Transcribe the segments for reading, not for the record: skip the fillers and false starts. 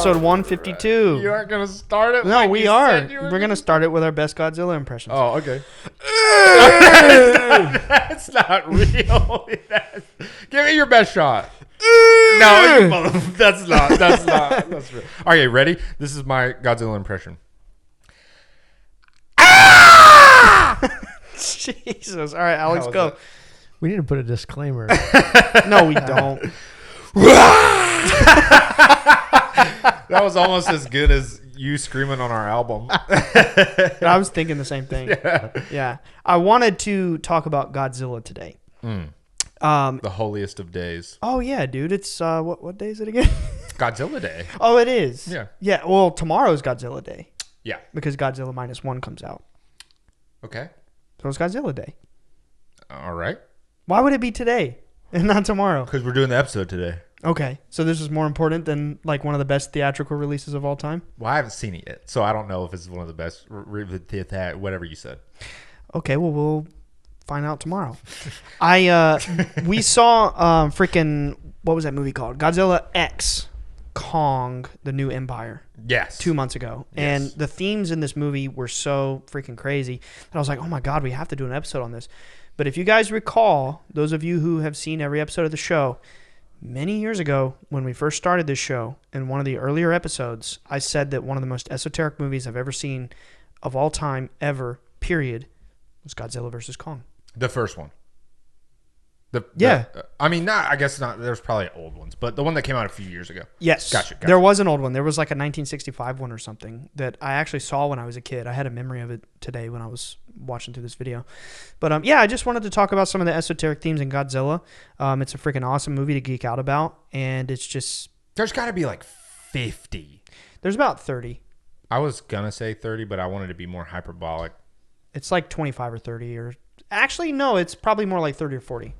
episode 152. You aren't going to start it? No, like we you are. said you were We're going to start it with our best Godzilla impressions. Oh, okay. That's not real. Give me your best shot. No, you that's not. That's real. Okay, ready? This is my Godzilla impression. Jesus. All right, Alex, go. That? We need to put a disclaimer. No, we don't. That was almost as good as you screaming on our album. I was thinking the same thing. Yeah. I wanted to talk about Godzilla today. The holiest of days. Oh, yeah, dude. It's, what day is it again? Godzilla Day. Oh, it is. Yeah. Yeah, well, tomorrow's Godzilla Day. Yeah. Because Godzilla -1 comes out. Okay. So it's Godzilla Day. All right. Why would it be today and not tomorrow? Because we're doing the episode today. Okay. So this is more important than like one of the best theatrical releases of all time? Well, I haven't seen it yet, so I don't know if it's one of the best. Whatever you said. Okay, well, we'll find out tomorrow. We saw freaking, what was that movie called? Godzilla X Kong, The New Empire. Yes. 2 months ago. Yes. And the themes in this movie were so freaking crazy that I was like, oh my God, we have to do an episode on this. But if you guys recall, those of you who have seen every episode of the show, many years ago when we first started this show, in one of the earlier episodes, I said that one of the most esoteric movies I've ever seen of all time, ever, period, was Godzilla vs. Kong. The first one. I mean, not. I guess not. There's probably old ones, but the one that came out a few years ago. Yes. Gotcha. There was an old one. There was like a 1965 one or something that I actually saw when I was a kid. I had a memory of it today when I was watching through this video. But yeah, I just wanted to talk about some of the esoteric themes in Godzilla. It's a freaking awesome movie to geek out about. And it's just... There's got to be like 50. There's about 30. I was going to say 30, but I wanted to be more hyperbolic. It's like 25 or 30 or... Actually, no, it's probably more like 30 or 40.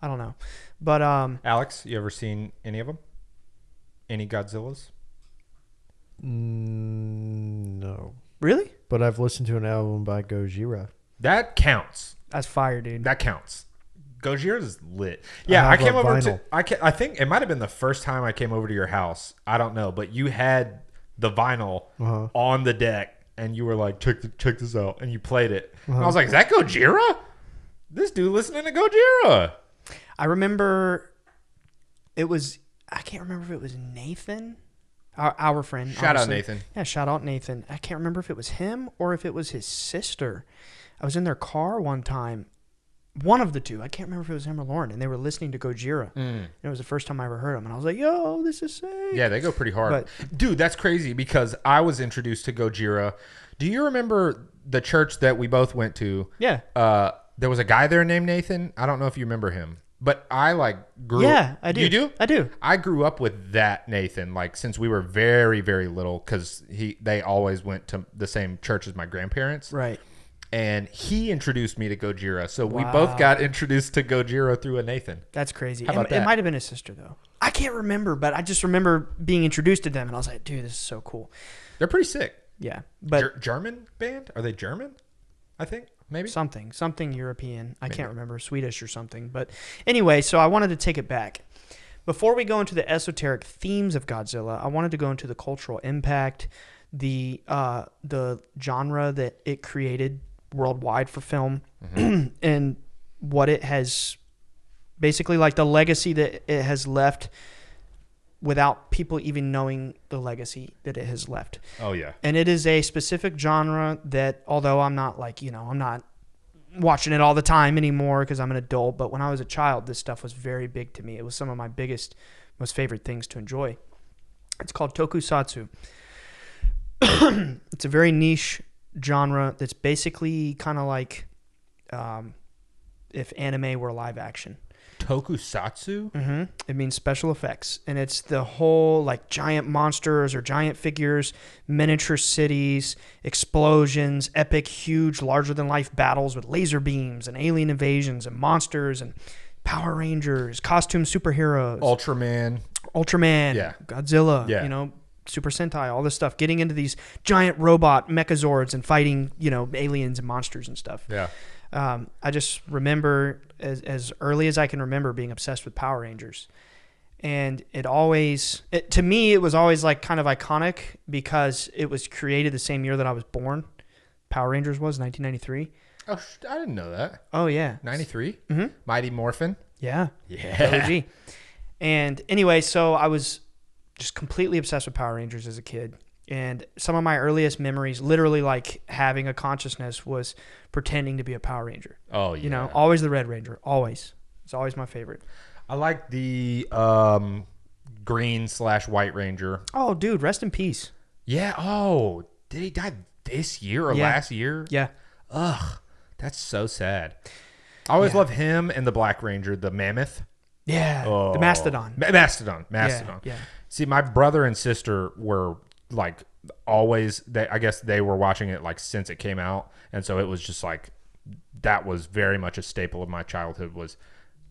I don't know. But Alex, you ever seen any of them? Any Godzillas? No. Really? But I've listened to an album by Gojira. That counts. That's fire, dude. That counts. Gojira is lit. Yeah, I came over to... I think it might have been the first time I came over to your house. I don't know, but you had the vinyl on the deck, and you were like, check this out, and you played it. And I was like, is that Gojira? This dude listening to Gojira. I remember it was, I can't remember if it was Nathan, our friend. Shout out Nathan. Yeah, shout out Nathan. I can't remember if it was him or if it was his sister. I was in their car one time. One of the two. I can't remember if it was him or Lauren. And they were listening to Gojira. And it was the first time I ever heard them. And I was like, yo, this is sick. Yeah, they go pretty hard. Dude, that's crazy because I was introduced to Gojira. Do you remember the church that we both went to? Yeah. There was a guy there named Nathan. I don't know if you remember him. But I grew Yeah, I do. You do? I do. I grew up with that Nathan since we were very, very little because they always went to the same church as my grandparents. Right. And he introduced me to Gojira. So we both got introduced to Gojira through a Nathan. That's crazy. How about that? It might have been his sister, though. I can't remember, but I just remember being introduced to them. And I was like, dude, this is so cool. They're pretty sick. Yeah. But German band? Are they German? I think. Maybe something European. I can't remember, Swedish or something. But anyway, so I wanted to take it back. Before we go into the esoteric themes of Godzilla, I wanted to go into the cultural impact, the genre that it created worldwide for film, and what it has basically like the legacy that it has left without people even knowing the legacy that it has left. Oh, yeah. And it is a specific genre that, although I'm not I'm not watching it all the time anymore because I'm an adult, but when I was a child, this stuff was very big to me. It was some of my biggest, most favorite things to enjoy. It's called tokusatsu. It's a very niche genre that's basically kind of like if anime were live action. Tokusatsu? It means special effects. And it's the whole like giant monsters or giant figures, miniature cities, explosions, epic, huge, larger than life battles with laser beams and alien invasions and monsters and Power Rangers, costume superheroes. Ultraman. Yeah. Godzilla. Yeah. Super Sentai, all this stuff. Getting into these giant robot mechazords and fighting, aliens and monsters and stuff. Yeah. I just remember as early as I can remember being obsessed with Power Rangers. And to me, it was always like kind of iconic because it was created the same year that I was born. Power Rangers was 1993. Oh, I didn't know that. Oh, yeah. 93? Mm-hmm. Mighty Morphin? Yeah. Yeah. OG. And anyway, so I was just completely obsessed with Power Rangers as a kid. And some of my earliest memories, literally like having a consciousness, was pretending to be a Power Ranger. Oh, yeah. You know, always the Red Ranger. Always. It's always my favorite. I like the green/white Ranger. Oh, dude, rest in peace. Yeah. Oh, did he die this year or last year? Yeah. Ugh, that's so sad. I always love him and the Black Ranger, the Mammoth. Yeah. Oh. The Mastodon. Mastodon. Yeah. See, my brother and sister were like always. I guess they were watching it like since it came out, and so it was just like that was very much a staple of my childhood was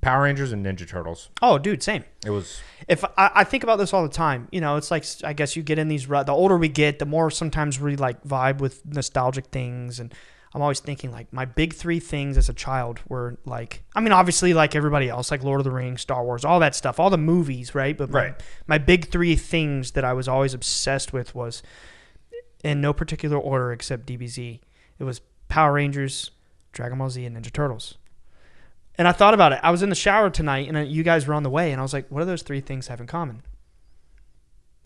Power Rangers and Ninja Turtles. Oh, dude, same. It was. If I think about this all the time, you know, it's like I guess you get in these. The older we get, the more sometimes we like vibe with nostalgic things, and I'm always thinking like my big three things as a child were like, I mean, obviously like everybody else, like Lord of the Rings, Star Wars, all that stuff, all the movies, right? But my big three things that I was always obsessed with was, in no particular order except DBZ, it was Power Rangers, Dragon Ball Z, and Ninja Turtles. And I thought about it. I was in the shower tonight, and you guys were on the way, and I was like, what do those three things have in common?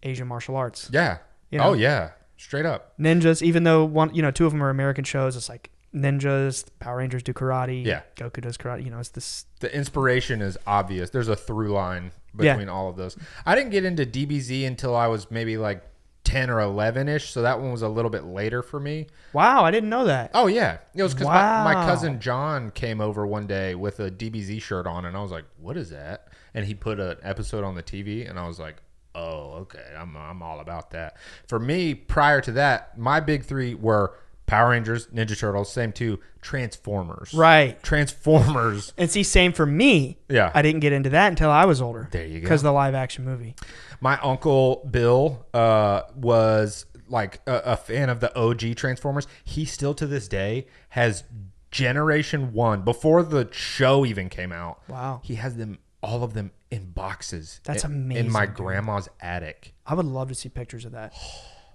Asian martial arts. Yeah. You know? Oh, yeah. Straight up. Ninjas, even though two of them are American shows, it's like ninjas, Power Rangers do karate, Goku does karate. You know, it's this. The inspiration is obvious. There's a through line between all of those. I didn't get into DBZ until I was maybe like 10 or 11-ish, so that one was a little bit later for me. Wow, I didn't know that. Oh, yeah. It was because my cousin John came over one day with a DBZ shirt on, and I was like, what is that? And he put an episode on the TV, and I was like, oh, okay, I'm all about that. For me, prior to that, my big three were Power Rangers, Ninja Turtles, same two, Transformers. Right. Transformers. And see, same for me. Yeah. I didn't get into that until I was older. There you go. Because of the live action movie. My uncle Bill was like a fan of the OG Transformers. He still to this day has Generation 1, before the show even came out. Wow. He has them, all of them in boxes. That's amazing. In my grandma's attic. I would love to see pictures of that.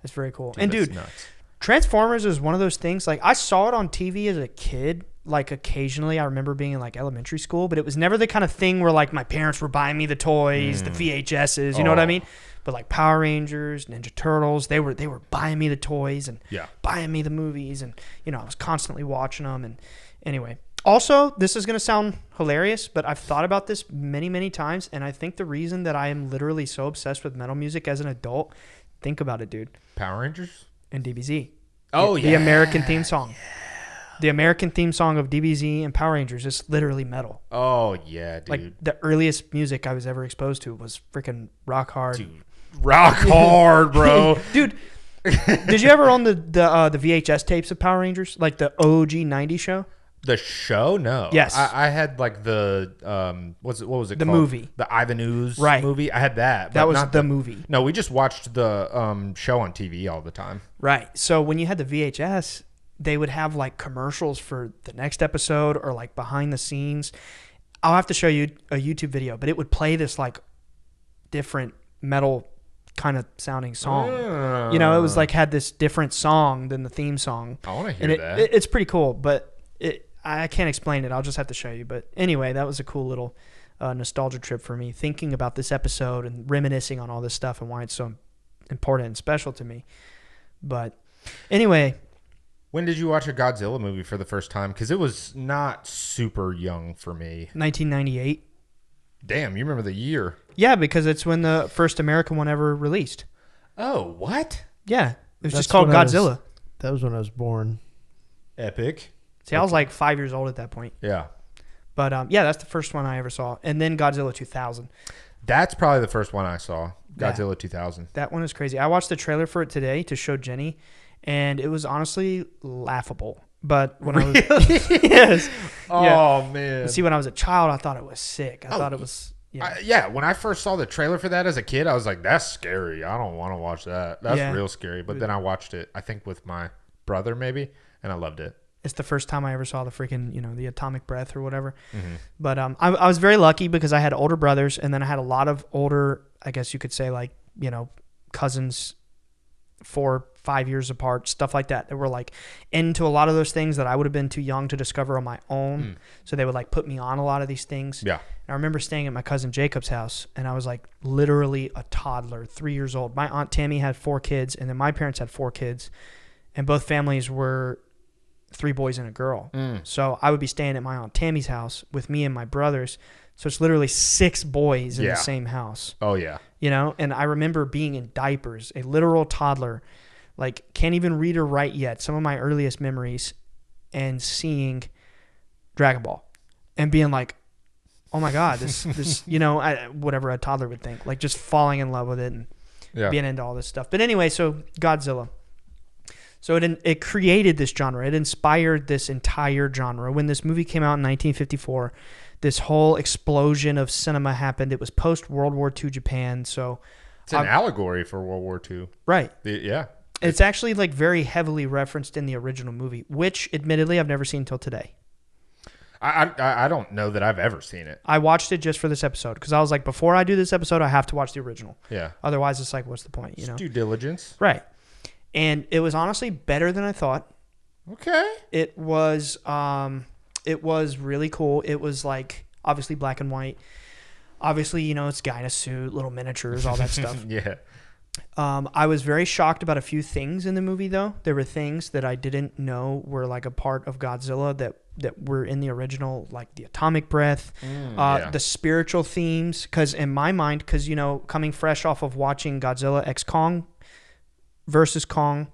It's very cool. Dude, and that's dude, nuts. Transformers is one of those things, like I saw it on TV as a kid, like occasionally. I remember being in like elementary school, but it was never the kind of thing where like my parents were buying me the toys, the VHSs, you know what I mean? But like Power Rangers, Ninja Turtles, they were buying me the toys and buying me the movies, and you know, I was constantly watching them. And anyway, also, this is going to sound hilarious, but I've thought about this many, many times, and I think the reason that I am literally so obsessed with metal music as an adult, think about it, dude. Power Rangers? And DBZ. Oh, The American theme song. Yeah. The American theme song of DBZ and Power Rangers is literally metal. Oh, yeah, dude. Like, the earliest music I was ever exposed to was freaking rock hard. Dude, rock hard, bro. Dude, did you ever own the VHS tapes of Power Rangers? Like the OG 90s show? The show? No. Yes. I had like the what was it the called? Movie. The Ivan Ooze right. movie. I had that. That was not the movie. No, we just watched the show on TV all the time. Right. So when you had the VHS, they would have like commercials for the next episode or like behind the scenes. I'll have to show you a YouTube video, but it would play this like different metal kind of sounding song. You know, it was like had this different song than the theme song. I want to hear that. It's pretty cool, but I can't explain it. I'll just have to show you. But anyway, that was a cool little nostalgia trip for me, thinking about this episode and reminiscing on all this stuff and why it's so important and special to me. But anyway. When did you watch a Godzilla movie for the first time? Because it was not super young for me. 1998. Damn, you remember the year? Yeah, because it's when the first American one ever released. Oh, what? Yeah. It was just called Godzilla. That was when I was born. Epic. See, I was like 5 years old at that point. Yeah. But yeah, that's the first one I ever saw. And then Godzilla 2000. That's probably the first one I saw. Godzilla 2000. That one is crazy. I watched the trailer for it today to show Jenny, and it was honestly laughable. But when I was yes, oh man. See, when I was a child, I thought it was sick. I thought it was when I first saw the trailer for that as a kid, I was like, "That's scary. I don't want to watch that. That's real scary." But then I watched it, I think with my brother maybe, and I loved it. It's the first time I ever saw the freaking, the atomic breath or whatever. Mm-hmm. But I was very lucky because I had older brothers, and then I had a lot of older, I guess you could say, like, cousins 4-5 years apart, stuff like that were like into a lot of those things that I would have been too young to discover on my own. So they would like put me on a lot of these things. Yeah. And I remember staying at my cousin Jacob's house, and I was like literally a toddler, 3 years old. My Aunt Tammy had 4 kids, and then my parents had 4 kids, and both families were 3 boys and a girl. So I would be staying at my Aunt Tammy's house with me and my brothers. So it's literally 6 boys in the same house. Oh, yeah. And I remember being in diapers, a literal toddler, like can't even read or write yet. Some of my earliest memories, and seeing Dragon Ball and being like, oh my God, this whatever a toddler would think, like just falling in love with it and being into all this stuff. But anyway, so Godzilla. So it created this genre. It inspired this entire genre. When this movie came out in 1954, this whole explosion of cinema happened. It was post-World War II Japan. So it's an allegory for World War II. Right. Yeah. It's actually like very heavily referenced in the original movie, which admittedly I've never seen until today. I don't know that I've ever seen it. I watched it just for this episode because I was like, before I do this episode, I have to watch the original. Yeah. Otherwise, it's like, what's the point? Due diligence. Right. And it was honestly better than I thought. Okay. It was really cool. It was like obviously black and white. Obviously, it's guy in a suit, little miniatures, all that stuff. Yeah. I was very shocked about a few things in the movie, though. There were things that I didn't know were like a part of Godzilla that were in the original, like the atomic breath, the spiritual themes. Because in my mind, coming fresh off of watching Godzilla X Kong versus Kong,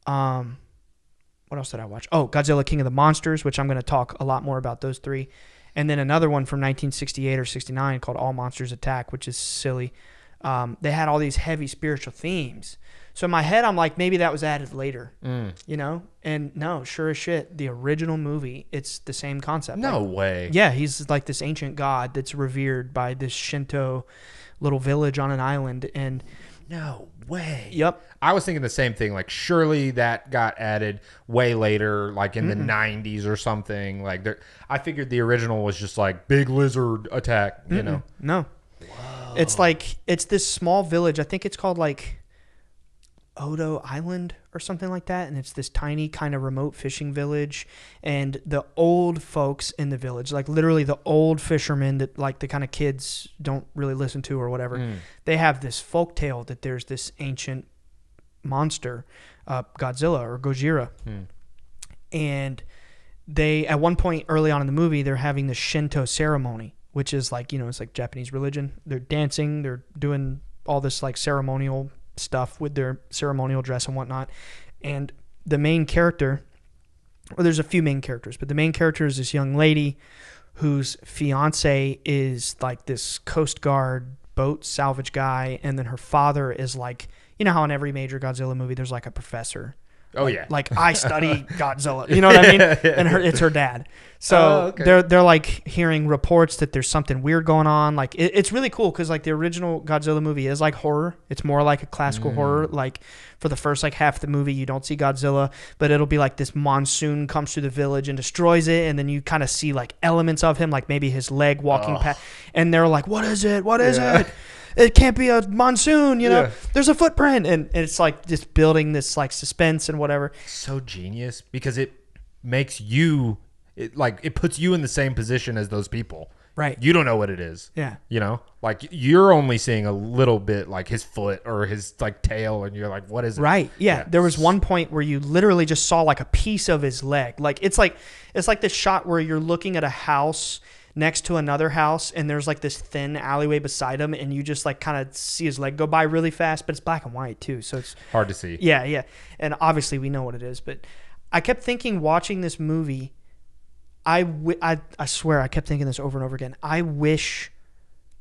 what else did I watch? Oh, Godzilla King of the Monsters, which I'm going to talk a lot more about those 3. And then another one from 1968 or 69 called All Monsters Attack, which is silly. They had all these heavy spiritual themes. So in my head, I'm like, maybe that was added later, And no, sure as shit, the original movie, it's the same concept. No way. Yeah, he's like this ancient god that's revered by this Shinto little village on an island. And no way. Yep. I was thinking the same thing. Like, surely that got added way later, like in the 90s or something. Like, I figured the original was just like big lizard attack, No. Whoa. It's like, it's this small village. I think it's called like Odo Island or something like that. And it's this tiny kind of remote fishing village. And the old folks in the village, like literally the old fishermen that like the kind of kids don't really listen to or whatever, they have this folk tale that there's this ancient monster, Godzilla or Gojira. And they, at one point early on in the movie, they're having the Shinto ceremony, which is like, it's like Japanese religion. They're dancing, they're doing all this like ceremonial stuff with their ceremonial dress and whatnot. And the main character, or there's a few main characters, but the main character is this young lady whose fiance is like this Coast Guard boat salvage guy. And then her father is like, how in every major Godzilla movie, there's like a professor. Oh, yeah. Like, I study Godzilla. You know what I mean? And it's her dad. So they're like hearing reports that there's something weird going on. Like, it's really cool because like the original Godzilla movie is like horror. It's more like a classical horror. Like for the first like half of the movie, you don't see Godzilla, but it'll be like this monsoon comes through the village and destroys it. And then you kind of see like elements of him, like maybe his leg walking past. And they're like, what is it? What is it? It can't be a monsoon, there's a footprint. And it's like just building this like suspense and whatever. So genius because it makes it puts you in the same position as those people. Right. You don't know what it is. Yeah. Like you're only seeing a little bit like his foot or his like tail and you're like, what is it? Right. Yeah. There was one point where you literally just saw like a piece of his leg. Like it's like this shot where you're looking at a house next to another house and there's like this thin alleyway beside him and you just like kind of see his leg go by really fast, but it's black and white too, so it's hard to see. Yeah. And obviously we know what it is, but I kept thinking watching this movie, I swear I kept thinking this over and over again. I wish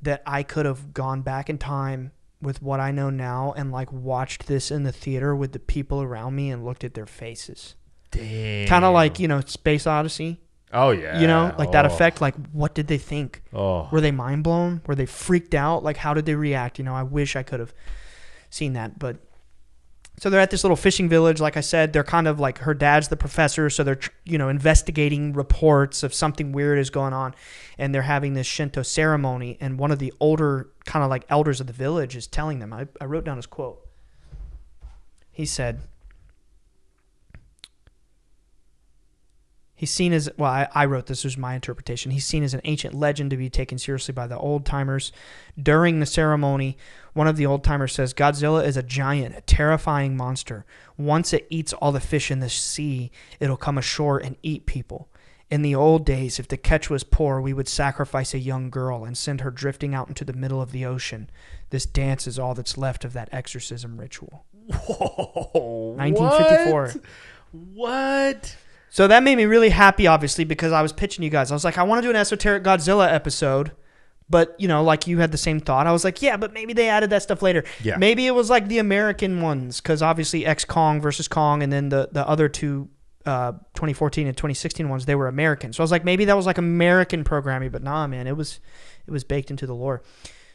that I could have gone back in time with what I know now and like watched this in the theater with the people around me and looked at their faces. Damn. Kind of like, Space Odyssey. Oh, yeah. That effect, like, what did they think? Oh. Were they mind blown? Were they freaked out? Like, how did they react? I wish I could have seen that. But So they're at this little fishing village. Like I said, they're kind of like her dad's the professor. So they're, investigating reports of something weird is going on. And they're having this Shinto ceremony. And one of the older kind of like elders of the village is telling them, I wrote down his quote. He said, he's seen as, well, I wrote this was my interpretation. He's seen as an ancient legend to be taken seriously by the old timers. During the ceremony, one of the old timers says, Godzilla is a giant, a terrifying monster. Once it eats all the fish in the sea, it'll come ashore and eat people. In the old days, if the catch was poor, we would sacrifice a young girl and send her drifting out into the middle of the ocean. This dance is all that's left of that exorcism ritual. Whoa. 1954. What? So that made me really happy, obviously, because I was pitching you guys. I was like, I want to do an esoteric Godzilla episode, but, like you had the same thought. I was like, yeah, but maybe they added that stuff later. Yeah. Maybe it was like the American ones, because obviously Kong versus Kong, and then the other two 2014 and 2016 ones, they were American. So I was like, maybe that was like American programming, but nah, man, it was baked into the lore.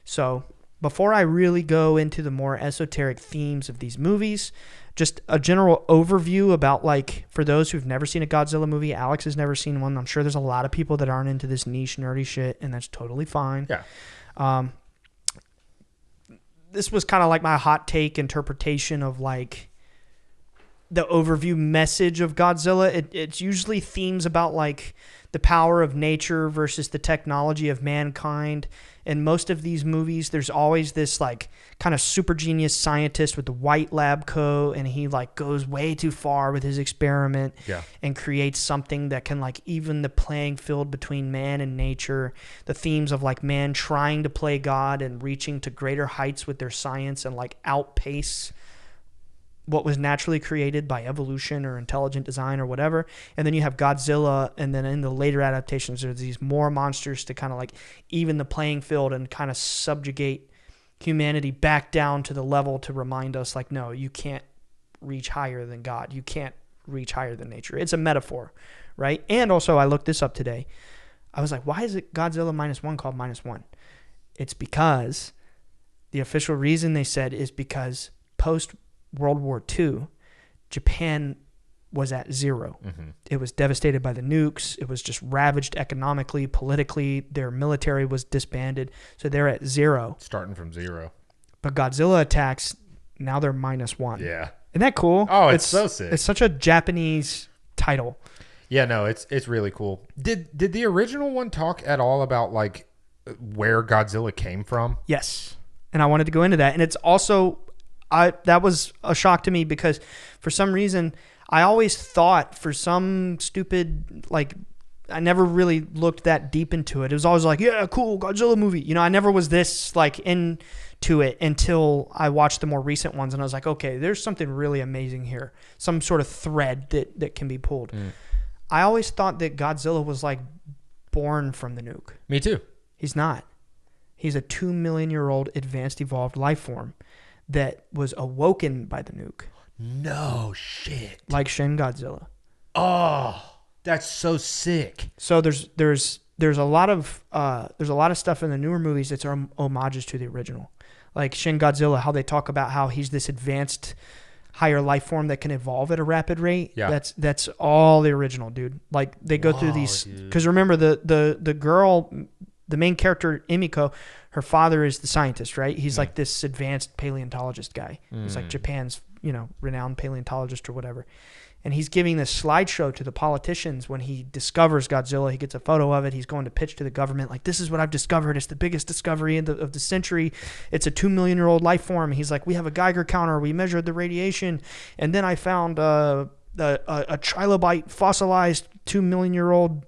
So before I really go into the more esoteric themes of these movies, just a general overview about, like, for those who've never seen a Godzilla movie. Alex has never seen one. I'm sure there's a lot of people that aren't into this niche nerdy shit, and that's totally fine. Yeah. This was kind of like my hot take interpretation of, like, the overview message of Godzilla. It's usually themes about, like, the power of nature versus the technology of mankind. In most of these movies, there's always this, like, kind of super genius scientist with the white lab coat, and he, like, goes way too far with his experiment and creates something that can, like, even the playing field between man and nature. The themes of, like, man trying to play God and reaching to greater heights with their science and, like, outpace what was naturally created by evolution or intelligent design or whatever. And then you have Godzilla, and then in the later adaptations, there's these more monsters to kind of like even the playing field and kind of subjugate humanity back down to the level to remind us, like, no, you can't reach higher than God. You can't reach higher than nature. It's a metaphor, right? And also, I looked this up today. I was like, why is it Godzilla -1 called -1? It's because the official reason they said is because post-World War II, Japan was at zero. Mm-hmm. It was devastated by the nukes. It was just ravaged economically, politically. Their military was disbanded. So they're at zero. Starting from zero. But Godzilla attacks, now they're -1. Yeah. Isn't that cool? Oh, it's so sick. It's such a Japanese title. Yeah, no, it's really cool. Did the original one talk at all about, like, where Godzilla came from? Yes. And I wanted to go into that. And it's also, that was a shock to me because for some reason, I always thought for some stupid, like, I never really looked that deep into it. It was always like, yeah, cool, Godzilla movie. You know, I never was this, like, into it until I watched the more recent ones. And I was like, okay, there's something really amazing here. Some sort of thread that can be pulled. Mm. I always thought that Godzilla was, like, born from the nuke. Me too. He's not. He's a 2 million year old advanced evolved life form that was awoken by the nuke. No shit. Like Shin Godzilla. Oh, that's so sick. So there's a lot of stuff in the newer movies that's homages to the original. Like Shin Godzilla, how they talk about how he's this advanced higher life form that can evolve at a rapid rate. Yeah. That's all the original, dude. Like they go through these, because remember the girl, the main character Emiko, her father is the scientist, right? He's like this advanced paleontologist guy. He's like Japan's, renowned paleontologist or whatever. And he's giving this slideshow to the politicians when he discovers Godzilla. He gets a photo of it. He's going to pitch to the government, like, this is what I've discovered. It's the biggest discovery of the century. It's a 2 million year old life form. He's like, we have a Geiger counter. We measured the radiation. And then I found a trilobite fossilized 2 million year old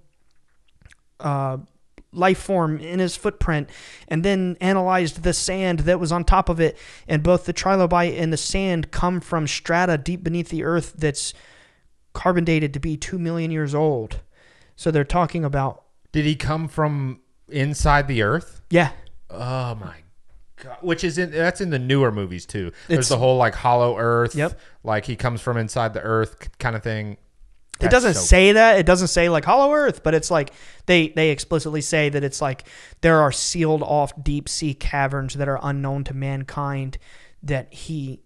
life form in his footprint, and then analyzed the sand that was on top of it. And both the trilobite and the sand come from strata deep beneath the earth that's carbon dated to be 2 million years old. So they're talking about... Did he come from inside the earth? Yeah. Oh my God. Which is that's in the newer movies too. There's the whole, like, hollow earth. Yep. Like he comes from inside the earth kind of thing. It doesn't say that. It doesn't say, like, hollow earth, but it's like they explicitly say that it's like there are sealed off deep sea caverns that are unknown to mankind that he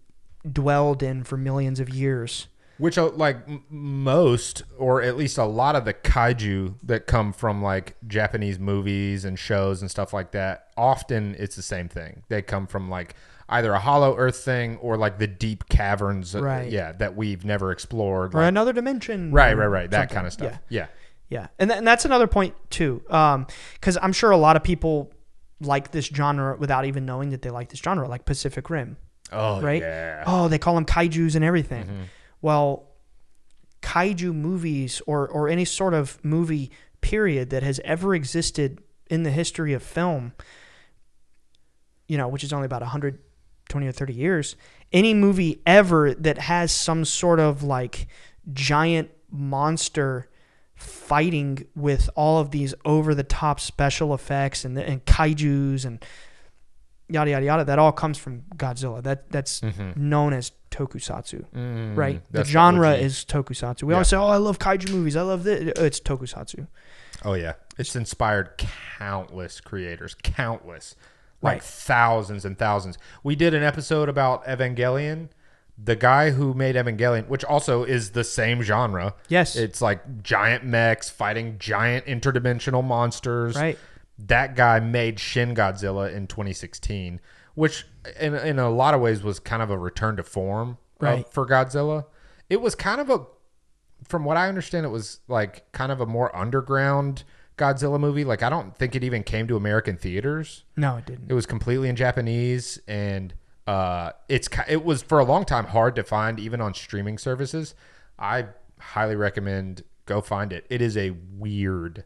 dwelled in for millions of years. Which, like, most, or at least a lot of the kaiju that come from, like, Japanese movies and shows and stuff like that, often it's the same thing. They come from, like, either a hollow earth thing or, like, the deep caverns, right. That we've never explored. Or like, another dimension. Right. That kind of stuff. Yeah. And that's another point, too. Because I'm sure a lot of people like this genre without even knowing that they like this genre, like Pacific Rim. Oh, right? Yeah. Oh, they call them kaijus and everything. Mm-hmm. Well, kaiju movies or any sort of movie period that has ever existed in the history of film, which is only about 120 or 30 years, any movie ever that has some sort of like giant monster fighting with all of these over-the-top special effects and kaijus and yada yada yada, that all comes from Godzilla. That's known as tokusatsu, right? The genre is tokusatsu. We always say, "Oh, I love kaiju movies. I love this." It's tokusatsu. Oh yeah, it's inspired countless creators, like thousands and thousands. We did an episode about Evangelion. The guy who made Evangelion, which also is the same genre. Yes, it's like giant mechs fighting giant interdimensional monsters. Right. That guy made Shin Godzilla in 2016, which in a lot of ways was kind of a return to form for Godzilla. It was kind of from what I understand, it was like kind of a more underground Godzilla movie. Like, I don't think it even came to American theaters. No, it didn't. It was completely in Japanese, and it was for a long time hard to find even on streaming services. I highly recommend go find it. It is a weird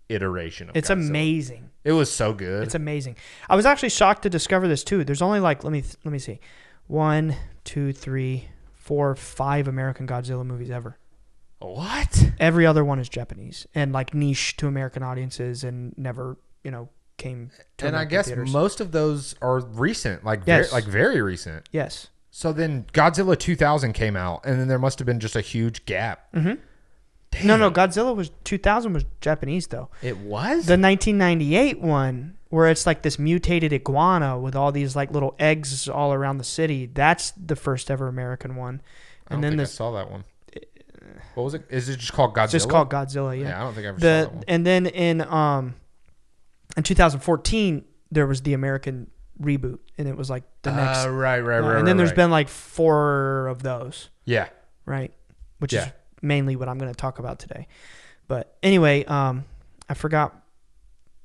iteration of It's Godzilla. Amazing. It was so good. It's amazing. I was actually shocked to discover this too. There's only like let me see, 1, 2, 3, 4, 5 American Godzilla movies ever. What? Every other one is Japanese and like niche to American audiences and never came to and American I guess theaters. Most of those are recent, yes. very recent. Yes. So then Godzilla 2000 came out, and then there must have been just a huge gap. Mm-hmm. No, Godzilla 2000 was Japanese though. It was? The 1998 one where it's like this mutated iguana with all these like little eggs all around the city. That's the first ever American one. And then I saw that one. What was it? Is it just called Godzilla? It's just called Godzilla, yeah. Yeah, I don't think I ever saw that one. And then in 2014 there was the American reboot, and it was like the next. Right. And then there's been like 4 of those. Yeah. Right. Which is mainly what I'm going to talk about today. But anyway, I forgot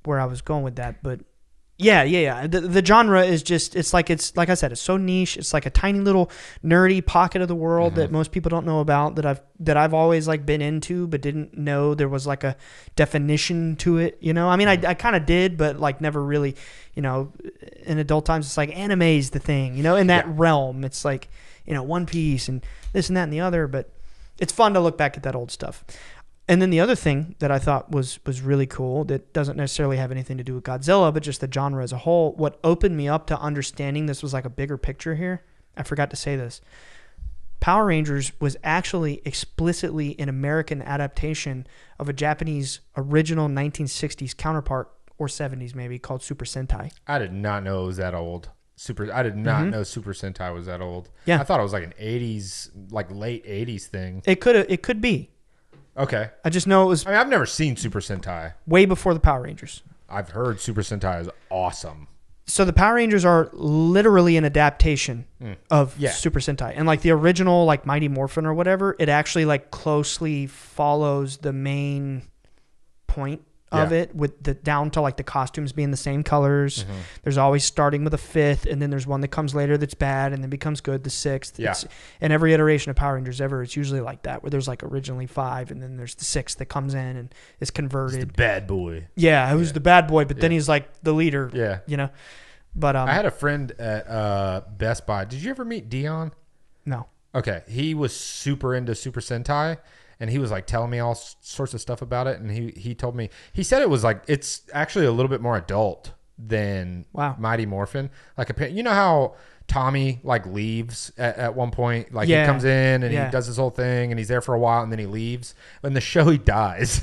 where I was going with that, but yeah. The genre is just, it's like I said, it's so niche. It's like a tiny little nerdy pocket of the world that most people don't know about, that I've always like been into, but didn't know there was like a definition to it. I mean, I kind of did, but like never really, in adult times, it's like anime is the thing, in that realm. It's like, One Piece and this and that and the other, but it's fun to look back at that old stuff. And then the other thing that I thought was really cool that doesn't necessarily have anything to do with Godzilla, but just the genre as a whole, what opened me up to understanding this was like a bigger picture here. I forgot to say this. Power Rangers was actually explicitly an American adaptation of a Japanese original 1960s counterpart, or 70s maybe, called Super Sentai. I did not know it was that old. I did not know Super Sentai was that old. Yeah. I thought it was like an 80s, like late 80s thing. It could be. Okay. I just know it was. I mean, I've never seen Super Sentai. Way before the Power Rangers. I've heard Super Sentai is awesome. So the Power Rangers are literally an adaptation of Super Sentai. And like the original, like Mighty Morphin or whatever, it actually like closely follows the main point of it, with the down to like the costumes being the same colors. There's always starting with a 5th, and then there's one that comes later that's bad and then becomes good, the 6th. Yeah. And every iteration of Power Rangers ever, it's usually like that, where there's like originally 5 and then there's the 6th that comes in and is converted. He's the bad boy. Yeah, who's the bad boy, but then he's like the leader. Yeah. But I had a friend at Best Buy. Did you ever meet Dion? No. Okay. He was super into Super Sentai. And he was like telling me all sorts of stuff about it. And he told me, he said it was like, it's actually a little bit more adult than Mighty Morphin. Like, how Tommy like leaves at one point. Like he comes in and he does his whole thing and he's there for a while and then he leaves. In the show he dies.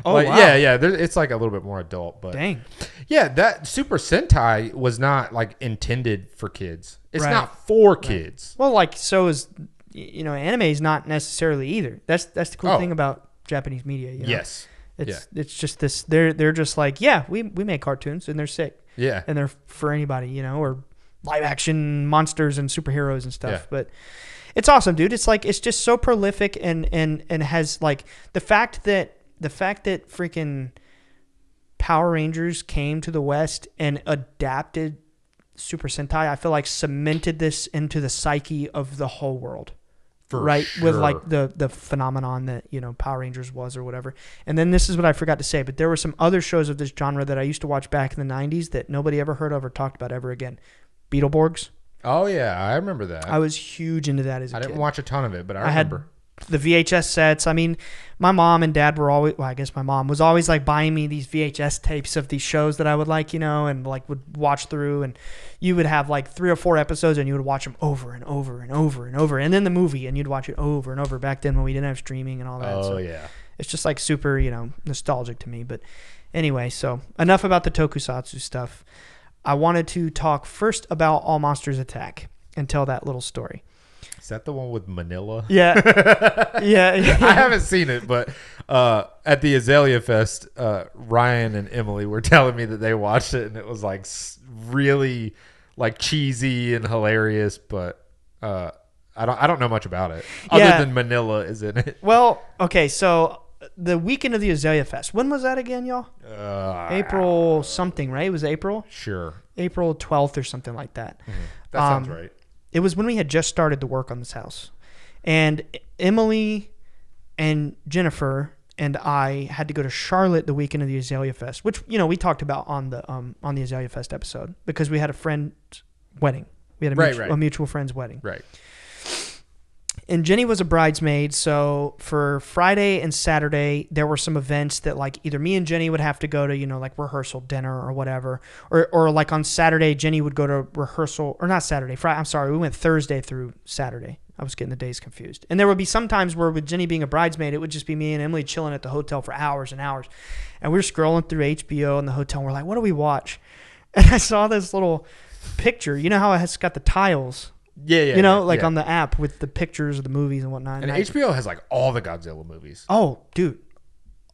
Oh like, wow. Yeah. It's like a little bit more adult, but Dang. Yeah, that Super Sentai was not like intended for kids. It's Right. not for kids. Well, like so is anime is not necessarily either. That's the cool thing about Japanese media. Yes. It's just this. They're just like we make cartoons and they're sick. Yeah. And they're for anybody, or live action monsters and superheroes and stuff. Yeah. But it's awesome, dude. It's like it's just so prolific and has like the fact that freaking Power Rangers came to the West and adapted Super Sentai, I feel like cemented this into the psyche of the whole world. For right. Sure. With like the phenomenon that, Power Rangers was or whatever. And then this is what I forgot to say, but there were some other shows of this genre that I used to watch back in the 90s that nobody ever heard of or talked about ever again. Beetleborgs. Oh yeah, I remember that. I was huge into that as a kid. I didn't watch a ton of it, but I had remember. the VHS sets. I mean, my mom and dad were always, I guess my mom was always like buying me these VHS tapes of these shows that I would like, and like would watch through, and you would have like 3 or 4 episodes and you would watch them over and over and over and over. And then the movie and you'd watch it over and over back then when we didn't have streaming and all that. Oh yeah. It's just like super, nostalgic to me. But anyway, so enough about the tokusatsu stuff. I wanted to talk first about All Monsters Attack and tell that little story. Is that the one with Manila? Yeah. yeah. I haven't seen it, but at the Azalea Fest, Ryan and Emily were telling me that they watched it and it was like really like cheesy and hilarious, but I don't know much about it other than Manila is in it. Well, okay, so the weekend of the Azalea Fest. When was that again, y'all? April something, right? It was April? Sure. April 12th or something like that. Mm-hmm. That sounds right. It was when we had just started to work on this house. And Emily and Jennifer and I had to go to Charlotte the weekend of the Azalea Fest, which, we talked about on the Azalea Fest episode because we had a friend's wedding. We had a mutual friend's wedding. Right. And Jenny was a bridesmaid, so for Friday and Saturday, there were some events that like either me and Jenny would have to go to, like rehearsal dinner or whatever. Or like on Saturday, Jenny would go to rehearsal, or not Saturday, Friday, I'm sorry, we went Thursday through Saturday. I was getting the days confused. And there would be some times where with Jenny being a bridesmaid, it would just be me and Emily chilling at the hotel for hours and hours. And we were scrolling through HBO in the hotel, and we're like, what do we watch? And I saw this little picture. You know how it's got the tiles? Yeah. On the app with the pictures of the movies and whatnot. And HBO has like all the Godzilla movies. Oh, dude.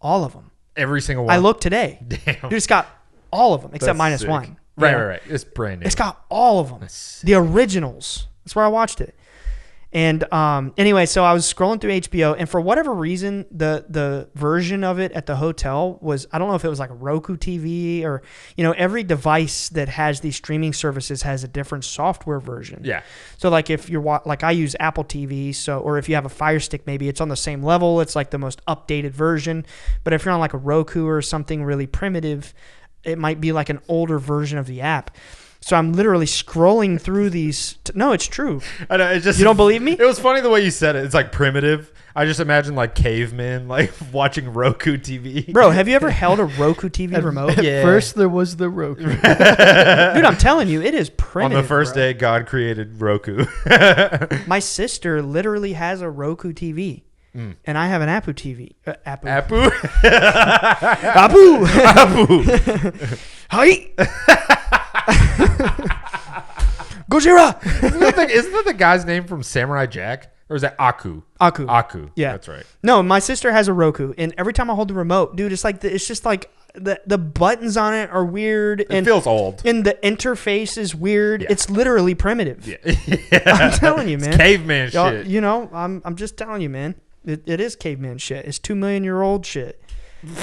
All of them. Every single one. I looked today. Damn. Dude, it's got all of them except That's sick. -1. Right. It's brand new. It's got all of them. The originals. That's where I watched it. And anyway, so I was scrolling through HBO, and for whatever reason, the version of it at the hotel was, I don't know if it was like a Roku TV or, every device that has these streaming services has a different software version. Yeah. So like if you're like I use Apple TV, or if you have a Fire Stick, maybe it's on the same level. It's like the most updated version. But if you're on like a Roku or something really primitive, it might be like an older version of the app. So I'm literally scrolling through these. No, it's true. I know. It's just, you don't believe me? It was funny the way you said it. It's like primitive. I just imagine like cavemen like watching Roku TV. Bro, have you ever held a Roku TV remote? At first, there was the Roku. Dude, I'm telling you, it is primitive. On the first day, God created Roku. My sister literally has a Roku TV. And I have an Apu TV. Apu. Apu. Hi. Gojira. Isn't that the guy's name from Samurai Jack? Or is that Aku? Aku. Yeah. That's right. No, my sister has a Roku. And every time I hold the remote, dude, it's like, it's just like the buttons on it are weird. It feels old. And the interface is weird. Yeah. It's literally primitive. Yeah. I'm telling you, man. It's caveman shit. I'm just telling you, man. It is caveman shit. It's 2 million year old shit.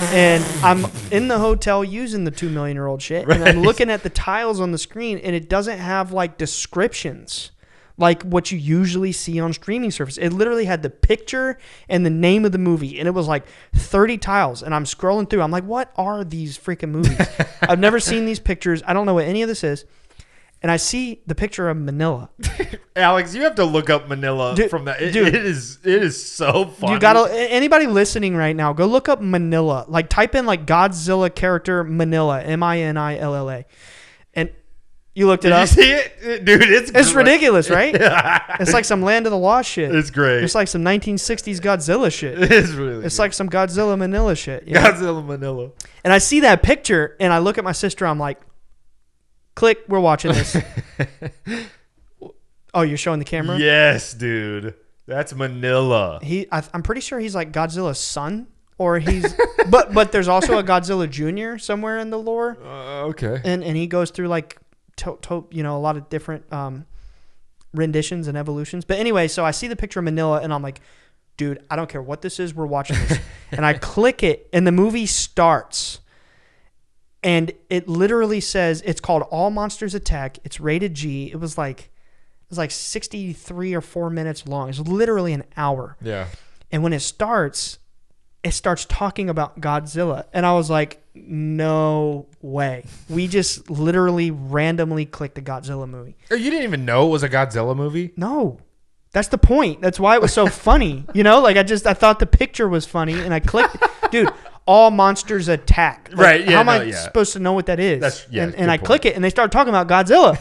And I'm in the hotel using the 2 million year old shit. And I'm looking at the tiles on the screen, and it doesn't have like descriptions like what you usually see on streaming service. It literally had the picture and the name of the movie, and it was like 30 tiles. And I'm scrolling through. I'm like, what are these freaking movies? I've never seen these pictures. I don't know what any of this is. And I see the picture of Manila. Alex, you have to look up Manila from that. It is so funny. You gotta, anybody listening right now, go look up Manila. Like type in like Godzilla character Manila, Minilla, and You looked it Did up? you see it? Dude, It's ridiculous, right? It's like some Land of the Lost shit. It's great. It's like some 1960s Godzilla shit. It's really It's good. like some Godzilla Manila shit. You know? Godzilla Manila. And I see that picture, and I look at my sister. I'm like, click, we're watching this. Oh, you're showing the camera? Yes, dude. That's Manila. I'm pretty sure he's like Godzilla's son, or he's, but there's also a Godzilla Jr. somewhere in the lore. Okay. And he goes through like, a lot of different renditions and evolutions. But anyway, so I see the picture of Manila, and I'm like, dude, I don't care what this is. We're watching this. And I click it, and the movie starts. And it literally says, it's called All Monsters Attack. It's rated G. It was like 63 or 4 minutes long. It's literally an hour. Yeah. And when it starts talking about Godzilla. And I was like, no way. We just literally randomly clicked the Godzilla movie. Oh, you didn't even know it was a Godzilla movie? No. That's the point. That's why it was so funny. Like I thought the picture was funny, and I clicked. Dude, All Monsters Attack. Like, right. Yeah. How am I supposed to know what that is? And I click it, and they start talking about Godzilla.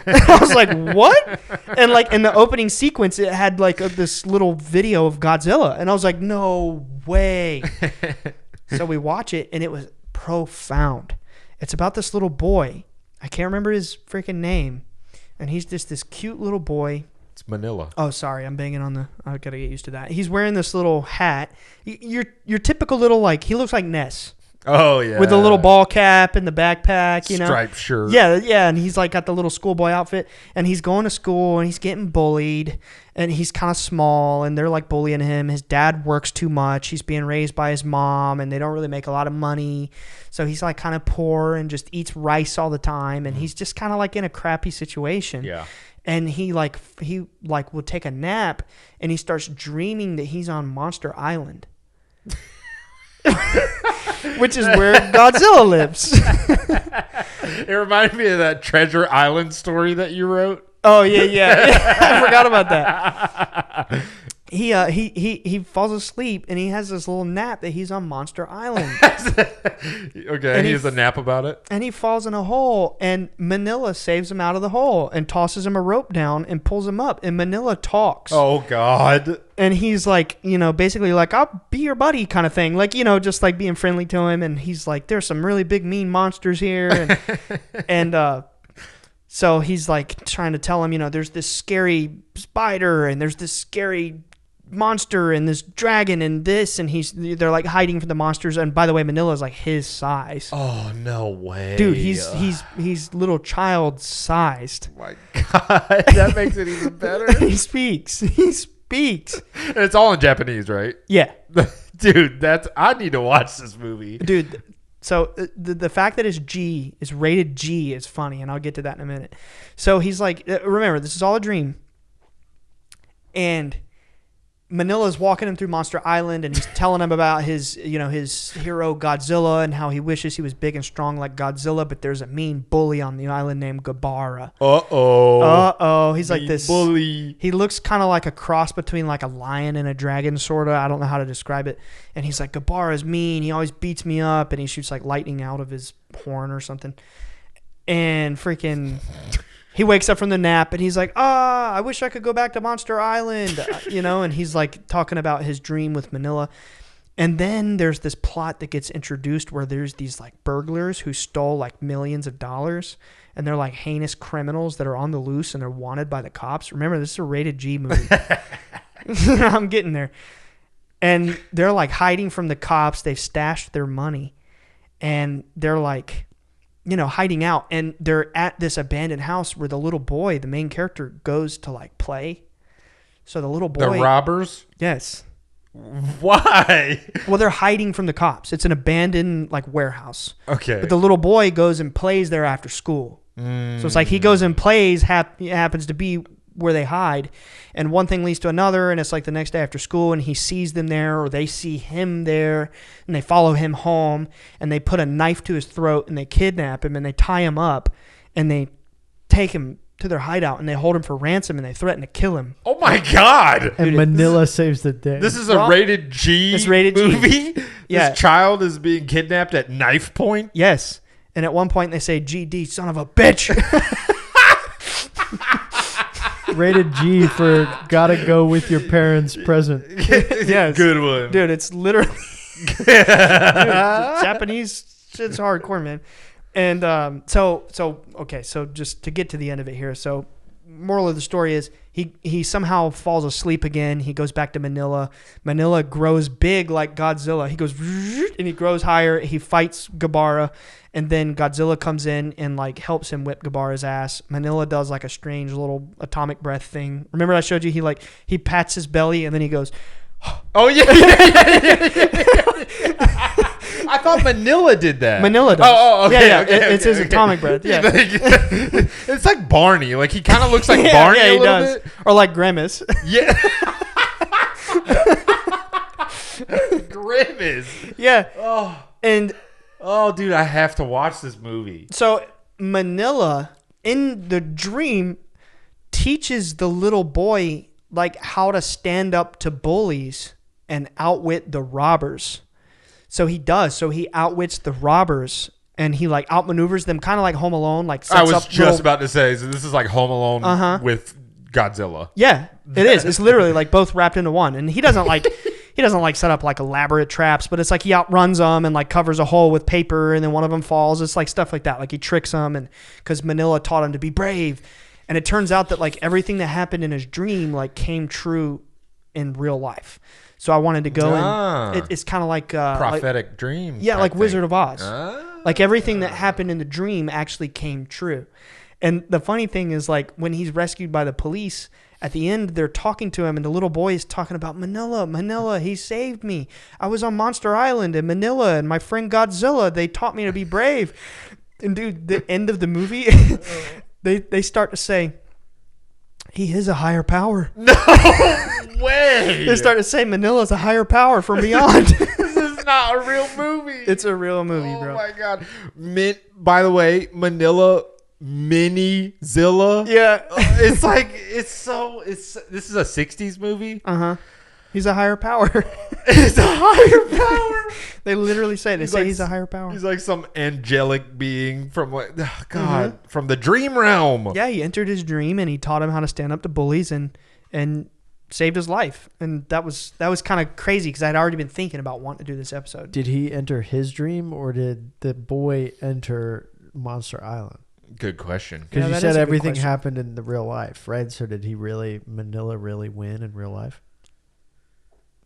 I was like, what? And like in the opening sequence, it had like this little video of Godzilla, and I was like, no way. So we watch it, and it was profound. It's about this little boy. I can't remember his freaking name, and he's just this cute little boy. It's Manila. Oh, sorry, I'm banging on I gotta get used to that. He's wearing this little hat. Your typical little, like, he looks like Ness. Oh, yeah. With the little ball cap and the backpack, Striped shirt. Yeah, and he's like got the little schoolboy outfit, and he's going to school, and he's getting bullied, and he's kind of small, and they're like bullying him. His dad works too much. He's being raised by his mom, and they don't really make a lot of money, so he's like kind of poor and just eats rice all the time, and he's just kind of like in a crappy situation. Yeah. And he will take a nap, and he starts dreaming that he's on Monster Island. Which is where Godzilla lives. It reminded me of that Treasure Island story that you wrote. Oh, yeah. I forgot about that. He falls asleep, and he has this little nap that he's on Monster Island. Okay, and he has a nap about it. And he falls in a hole, and Manila saves him out of the hole and tosses him a rope down and pulls him up. And Manila talks. Oh, God. And he's like, basically like, I'll be your buddy kind of thing. Like, just like being friendly to him. And he's like, there's some really big, mean monsters here. And so he's like trying to tell him, there's this scary spider, and there's this scary monster, and this dragon, and this, and they're like hiding from the monsters. And by the way, Manila's like his size. Oh, no way. Dude, he's little child sized. Oh my God, that makes it even better. He speaks. And it's all in Japanese, right? Yeah. Dude, I need to watch this movie. Dude, so the fact that it's rated G is funny, and I'll get to that in a minute. So he's like, remember, this is all a dream. And Manila's walking him through Monster Island, and he's telling him about his hero Godzilla, and how he wishes he was big and strong like Godzilla, but there's a mean bully on the island named Gabara. He's like this bully. He looks kind of like a cross between like a lion and a dragon, sort of. I don't know how to describe it. And he's like, Gabara's mean. He always beats me up, and he shoots like lightning out of his horn or something. And freaking... He wakes up from the nap, and he's like, I wish I could go back to Monster Island, and he's like talking about his dream with Manila. And then there's this plot that gets introduced where there's these like burglars who stole like millions of dollars, and they're like heinous criminals that are on the loose, and they're wanted by the cops. Remember, this is a rated G movie. I'm getting there. And they're like hiding from the cops. They've stashed their money, and they're like... hiding out, and they're at this abandoned house where the little boy, the main character, goes to like play. So the little boy, the robbers? Yes. Why? Well, they're hiding from the cops. It's an abandoned like warehouse. Okay. But the little boy goes and plays there after school. So it's like he goes and plays, happens to be where they hide, and one thing leads to another, and it's like the next day after school, and he sees them there, or they see him there, and they follow him home, and they put a knife to his throat, and they kidnap him, and they tie him up, and they take him to their hideout, and they hold him for ransom, and they threaten to kill him. Oh my God. And Manila saves the day. This is a rated G movie? Yeah. This child is being kidnapped at knife point? Yes. And at one point they say, GD, son of a bitch. Rated G for gotta go with your parents present. Yes. Good one. Dude, it's literally dude, Japanese shit's hardcore, man. And so just to get to the end of it here. So moral of the story is he somehow falls asleep again. He goes back to Manila. Manila grows big like Godzilla. He goes and he grows higher. He fights Gabara. And then Godzilla comes in and like helps him whip Gabara's ass. Manila does like a strange little atomic breath thing. Remember I showed you he pats his belly and then he goes, oh yeah. I thought Manila did that. Manila does. Oh, okay. Yeah, okay, it's his atomic breath. Yeah. It's like Barney. Like he kind of looks like Barney a little bit. Or like Grimace. Yeah. Grimace. Yeah. Oh. And oh, dude, I have to watch this movie. so Manila in the dream teaches the little boy like how to stand up to bullies and outwit the robbers. So he does. So he outwits the robbers and he like outmaneuvers them, kind of like Home Alone. Like sets I was up just little, about to say, so this is like Home Alone with Godzilla. Yeah, it is. It's literally like both wrapped into one. And he doesn't like set up like elaborate traps, but it's like he outruns them and like covers a hole with paper and then one of them falls. It's like stuff like that. Like he tricks them and because Manila taught him to be brave. And it turns out that like everything that happened in his dream like came true in real life. So I wanted to go and it's kind of like prophetic dream. Yeah, like Wizard of Oz. Ah. Like everything that happened in the dream actually came true. And the funny thing is like when he's rescued by the police, at the end they're talking to him and the little boy is talking about Manila, he saved me. I was on Monster Island in Manila and my friend Godzilla, they taught me to be brave. And dude, the end of the movie, they start to say, he is a higher power. No way. They start to say Manila's a higher power from beyond. This is not a real movie. It's a real movie, bro. Oh my god. By the way, Manila Mini-Zilla. Yeah. It's like this is a 60s movie. Uh-huh. He's a higher power. It's a higher power. They literally say it. They say he's a higher power. He's like some angelic being from from the dream realm. Yeah, he entered his dream and he taught him how to stand up to bullies and saved his life. And that was kind of crazy because I'd already been thinking about wanting to do this episode. Did he enter his dream or did the boy enter Monster Island? Good question. Because you said everything happened in the real life, right? So did Manila really win in real life?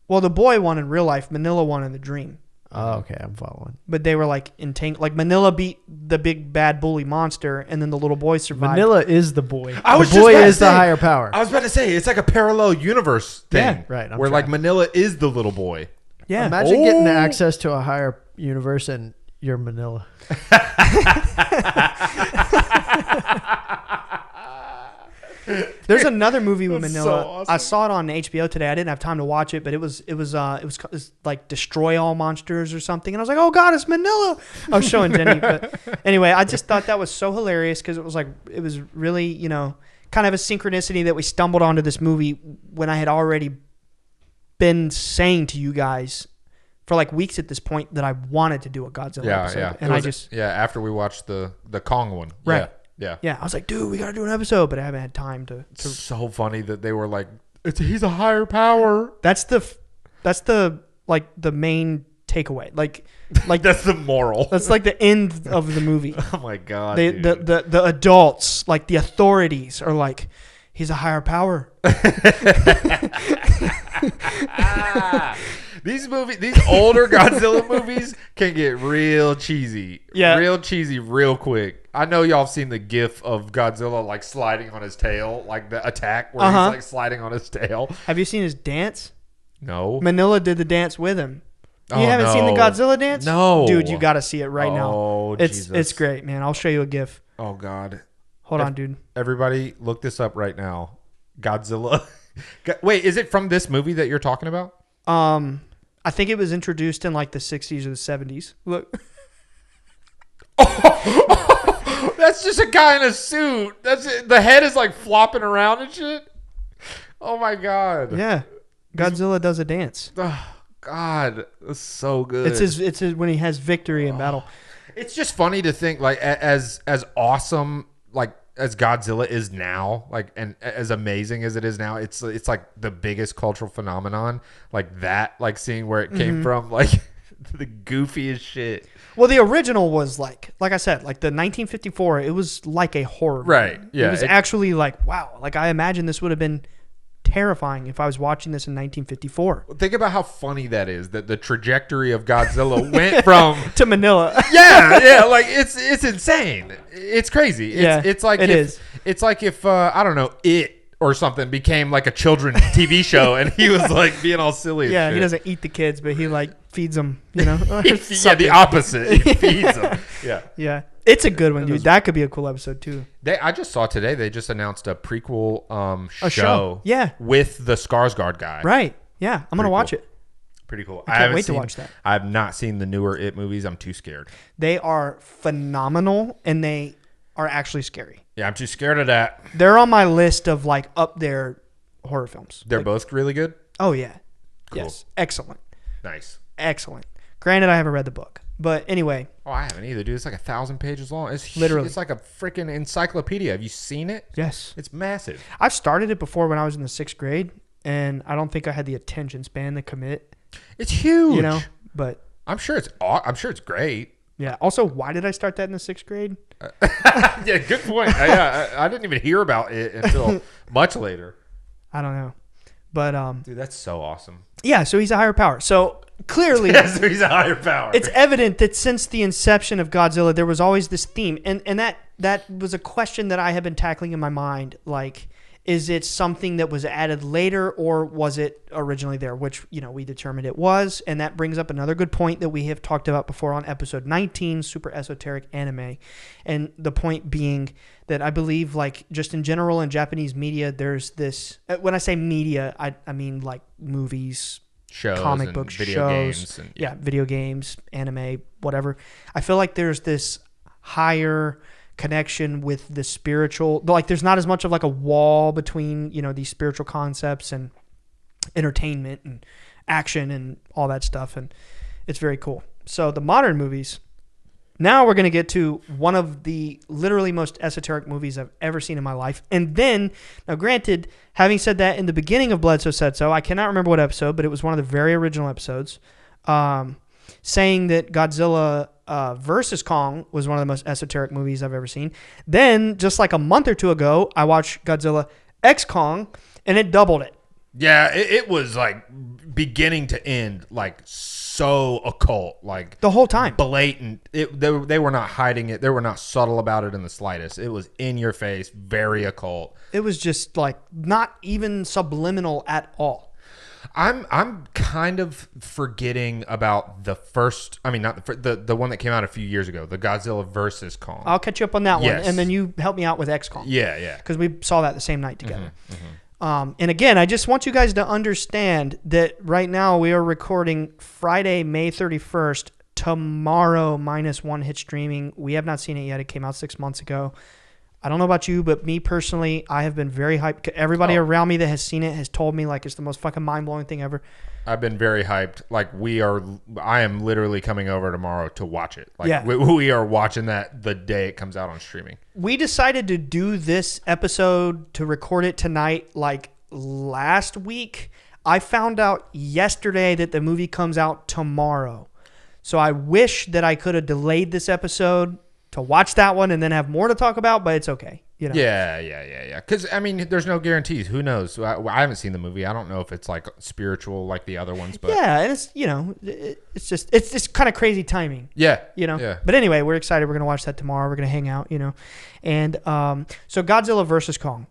Well, the boy won in real life. Manila won in the dream. Oh, okay. I'm following. But they were like entangled. Like Manila beat the big bad bully monster, and then the little boy survived. Manila is the boy. The boy is the higher power. I was about to say it's like a parallel universe thing. Yeah, right. Where like Manila is the little boy. Yeah. Imagine getting access to a higher universe and you're Manila. There's another movie with Manila. So awesome. I saw it on HBO today. I didn't have time to watch it, but it was like Destroy All Monsters or something. And I was like, oh God, it's Manila. I was showing Jenny, but anyway, I just thought that was so hilarious because it was really kind of a synchronicity that we stumbled onto this movie when I had already been saying to you guys for like weeks at this point that I wanted to do a Godzilla episode. Yeah, and after we watched the Kong one, right. Yeah. I was like, dude, we got to do an episode, but I haven't had time to. It's so funny that they were like, he's a higher power. That's the like the main takeaway. Like that's the moral. That's like the end of the movie. Oh my God. The adults, like the authorities are like, he's a higher power. These older Godzilla movies can get real cheesy. Yeah. Real cheesy real quick. I know y'all have seen the gif of Godzilla like sliding on his tail, like the attack where he's like sliding on his tail. Have you seen his dance? No. Manila did the dance with him. You haven't seen the Godzilla dance? No. Dude, you got to see it right now. Oh, It's great, man. I'll show you a gif. Oh, God. Hold on, dude. Everybody, look this up right now. Godzilla. Wait, is it from this movie that you're talking about? I think it was introduced in like the 60s or the 70s. Look. Oh, that's just a guy in a suit. That's it. The head is like flopping around and shit. Oh my God. Yeah. Godzilla does a dance. Oh, God, that's so good. It's his when he has victory in battle. It's just funny to think like as awesome like as Godzilla is now, like, and as amazing as it is now, it's like the biggest cultural phenomenon, like that, like seeing where it came from, like the goofiest shit. Well, the original was like I said, like the 1954. It was like a horror movie. Right? Yeah. It was actually like, wow. Like I imagine this would have been terrifying if I was watching this in 1954. Think about how funny that is. That the trajectory of Godzilla went from to Manila. yeah, like it's insane. It's crazy. It's like it's like if I don't know, It or something became like a children's TV show, and he was like being all silly. Yeah, and he doesn't eat the kids, but he like feeds them. You know, yeah, the opposite. He feeds them. Yeah. It's a good one, dude. That could be a cool episode too. I just saw today they just announced a prequel show. Yeah. With the Skarsgård guy. Right. Yeah. I'm going to watch it. Pretty cool. I can't wait to watch that. I've not seen the newer It movies. I'm too scared. They are phenomenal and they are actually scary. Yeah, I'm too scared of that. They're on my list of like up there horror films. They're both really good? Oh, yeah. Cool. Yes. Excellent. Nice. Excellent. Granted, I haven't read the book. But anyway. Oh, I haven't either, dude. It's like 1,000 pages long. It's literally. It's like a freaking encyclopedia. Have you seen it? Yes. It's massive. I've started it before when I was in the 6th grade, and I don't think I had the attention span to commit. It's huge. You know, but I'm sure it's great. Yeah. Also, why did I start that in the 6th grade? Yeah, good point. I didn't even hear about it until much later. I don't know. But dude, that's so awesome. Yeah, so he's a higher power. So clearly, so he's a higher power. It's evident that since the inception of Godzilla, there was always this theme, and that was a question that I have been tackling in my mind. Like, is it something that was added later, or was it originally there? Which, you know, we determined it was, and that brings up another good point that we have talked about before on episode 19, super esoteric anime, and the point being that I believe, like, just in general in Japanese media, there's this. When I say media, I mean like movies, shows, comic books, video shows, games, and, yeah, video games, anime, whatever. I feel like there's this higher connection with the spiritual. Like, there's not as much of like a wall between, you know, these spiritual concepts and entertainment and action and all that stuff, and it's very cool. So the modern movies. Now we're going to get to one of the literally most esoteric movies I've ever seen in my life. And then, now granted, having said that, in the beginning of Bledsoe Said So, I cannot remember what episode, but it was one of the very original episodes, saying that Godzilla versus Kong was one of the most esoteric movies I've ever seen. Then, just like a month or two ago, I watched Godzilla X Kong, and it doubled it. Yeah, it was like beginning to end, like so occult, like the whole time, blatant. They were not hiding it. They were not subtle about it in the slightest. It was in your face, very occult. It was just like not even subliminal at all. I'm kind of forgetting about the first. I mean, not the one that came out a few years ago, the Godzilla versus Kong. I'll catch you up on that one, and then you help me out with X Kong. Yeah, because we saw that the same night together. And again, I just want you guys to understand that right now we are recording Friday, May 31st. Tomorrow, -1 hit streaming. We have not seen it yet. It came out 6 months ago. I don't know about you, but me personally, I have been very hyped. Everybody around me that has seen it has told me like it's the most fucking mind-blowing thing ever. I've been very hyped. Like I am literally coming over tomorrow to watch it. Like, yeah. we are watching that the day it comes out on streaming. We decided to do this episode, to record it tonight, like last week. I found out yesterday that the movie comes out tomorrow. So I wish that I could have delayed this episode to watch that one and then have more to talk about, but it's okay. You know? Yeah. Because, I mean, there's no guarantees. Who knows? I haven't seen the movie. I don't know if it's like spiritual like the other ones. But yeah, and it's, you know, it's just kind of crazy timing. Yeah. You know? Yeah. But anyway, we're excited. We're going to watch that tomorrow. We're going to hang out, you know. And so Godzilla versus Kong.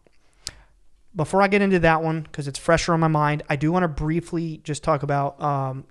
Before I get into that one, because it's fresher on my mind, I do want to briefly just talk about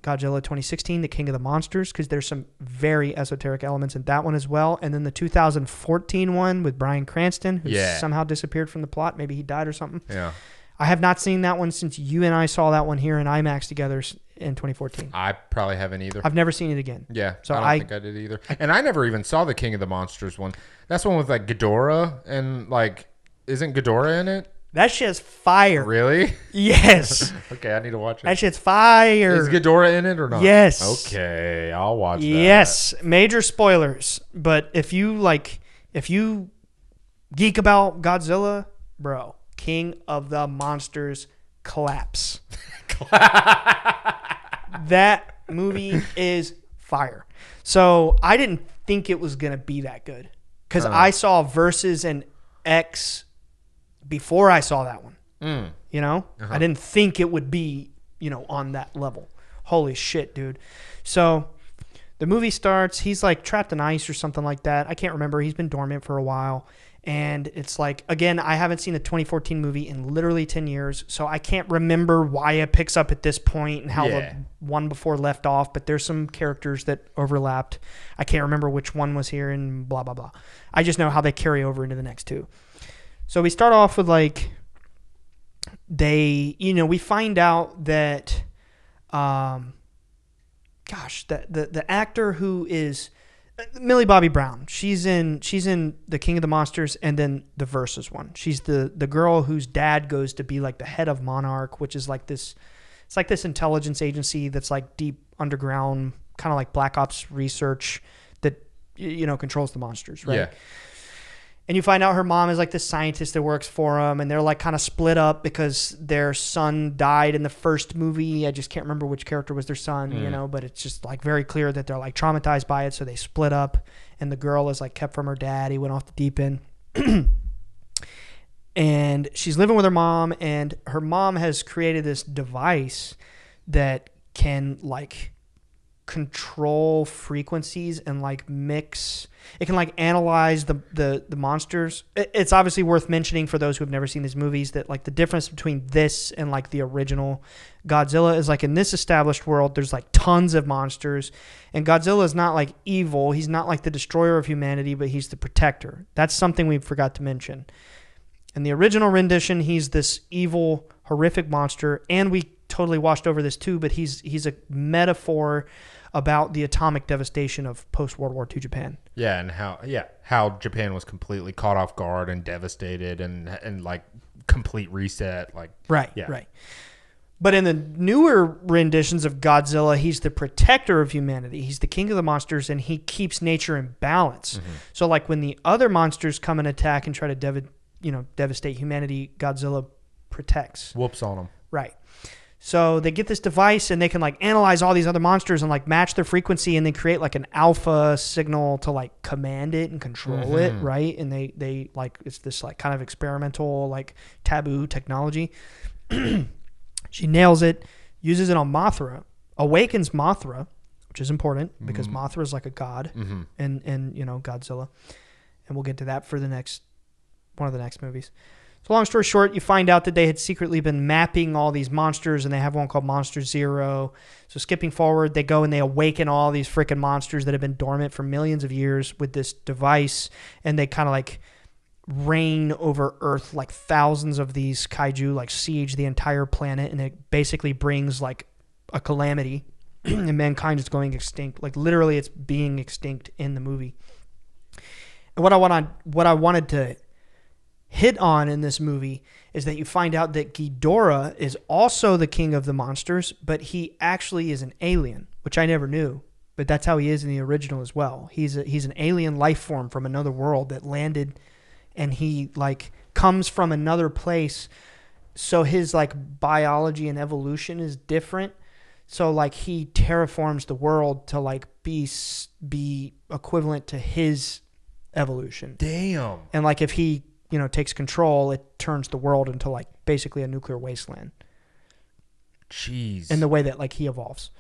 Godzilla 2016, The King of the Monsters, because there's some very esoteric elements in that one as well. And then the 2014 one with Bryan Cranston, who somehow disappeared from the plot. Maybe he died or something. Yeah. I have not seen that one since you and I saw that one here in IMAX together in 2014. I probably haven't either. I've never seen it again. Yeah, so I don't think I did either. And I never even saw the King of the Monsters one. That's the one with like Ghidorah and like, isn't Ghidorah in it? That shit's fire. Really? Yes. Okay, I need to watch it. That shit's fire. Is Ghidorah in it or not? Yes. Okay, I'll watch that. Yes. Major spoilers. But if you geek about Godzilla, bro. King of the Monsters collapse. That movie is fire. So I didn't think it was going to be that good because I saw Versus and X before I saw that one. You know, I didn't think it would be, on that level. Holy shit, dude. So the movie starts. He's like trapped in ice or something like that. I can't remember. He's been dormant for a while. And it's like, again, I haven't seen the 2014 movie in literally 10 years. So I can't remember why it picks up at this point and how the one before left off. But there's some characters that overlapped. I can't remember which one was here and blah, blah, blah. I just know how they carry over into the next two. So we start off with like, we find out that, the actor who is Millie Bobby Brown, she's in The King of the Monsters and then the Versus one. She's the girl whose dad goes to be like the head of Monarch, which is like this, it's like this intelligence agency that's like deep underground, kind of like Black Ops research that, controls the monsters, right? Yeah. And you find out her mom is like this scientist that works for them, and they're like kind of split up because their son died in the first movie. I just can't remember which character was their son, but it's just like very clear that they're like traumatized by it. So they split up, and the girl is like kept from her dad. He went off the deep end. And she's living with her mom, and her mom has created this device that can like control frequencies and like mix. It can like analyze the monsters. It's obviously worth mentioning for those who have never seen these movies that like the difference between this and like the original Godzilla is like in this established world, there's like tons of monsters, and Godzilla is not like evil. He's not like the destroyer of humanity, but he's the protector. That's something we forgot to mention. In the original rendition, he's this evil, horrific monster, and we totally washed over this too, but he's a metaphor about the atomic devastation of post-World War II Japan. Yeah, and how Japan was completely caught off guard and devastated and like complete reset. Like right. But in the newer renditions of Godzilla, he's the protector of humanity. He's the king of the monsters, and he keeps nature in balance. Mm-hmm. So like when the other monsters come and attack and try to devastate humanity, Godzilla protects. Whoops on them. Right. So they get this device and they can like analyze all these other monsters and like match their frequency and then create like an alpha signal to like command it and control it, right? And they like, it's this like kind of experimental like taboo technology. She nails it, uses it on Mothra, awakens Mothra, which is important because Mothra is like a god in Godzilla. And we'll get to that for one of the next movies. So long story short, you find out that they had secretly been mapping all these monsters, and they have one called Monster Zero. So skipping forward, they go and they awaken all these freaking monsters that have been dormant for millions of years with this device, and they kind of like reign over Earth like thousands of these kaiju, like siege the entire planet, and it basically brings like a calamity, and mankind is going extinct. Like literally, it's being extinct in the movie. And what I wanted to hit on in this movie is that you find out that Ghidorah is also the king of the monsters, but he actually is an alien, which I never knew. But that's how he is in the original as well. He's an alien life form from another world that landed, and he like comes from another place. So his like biology and evolution is different. So like he terraforms the world to like be equivalent to his evolution. Damn. And like if he takes control, it turns the world into like basically a nuclear wasteland. Jeez. In the way that like he evolves.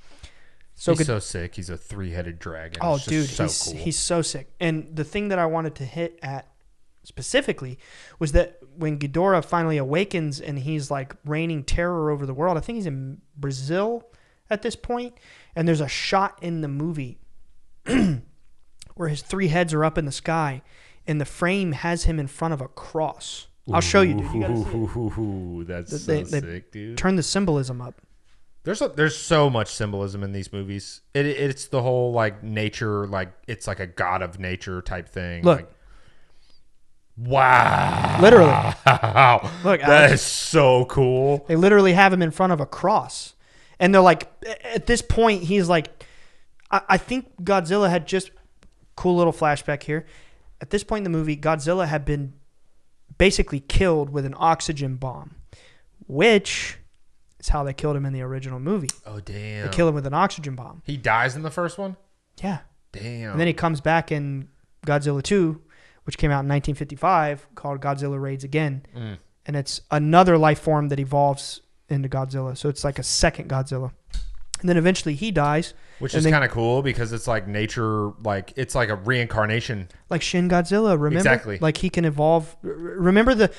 He's so sick. He's a 3-headed dragon. Oh, dude, so cool. He's so sick. And the thing that I wanted to hit at specifically was that when Ghidorah finally awakens and he's like raining terror over the world, I think he's in Brazil at this point, and there's a shot in the movie where his 3 heads are up in the sky, and the frame has him in front of a cross. I'll show you, dude. You gotta see it. That's so sick, dude. Turn the symbolism up. There's so much symbolism in these movies. It's the whole like nature, like it's like a god of nature type thing. Look. Like, wow. Literally. Look, that is so cool. They literally have him in front of a cross. And they're like, at this point, he's like, I think Godzilla had just, cool little flashback here. At this point in the movie, Godzilla had been basically killed with an oxygen bomb, which is how they killed him in the original movie. Oh, damn. They kill him with an oxygen bomb. He dies in the first one? Yeah. Damn. And then he comes back in Godzilla 2, which came out in 1955, called Godzilla Raids Again. And it's another life form that evolves into Godzilla. So it's like a second Godzilla. And then eventually he dies. Which is kind of cool because it's like nature, like it's like a reincarnation. Like Shin Godzilla, remember? Exactly. Like he can evolve. Remember the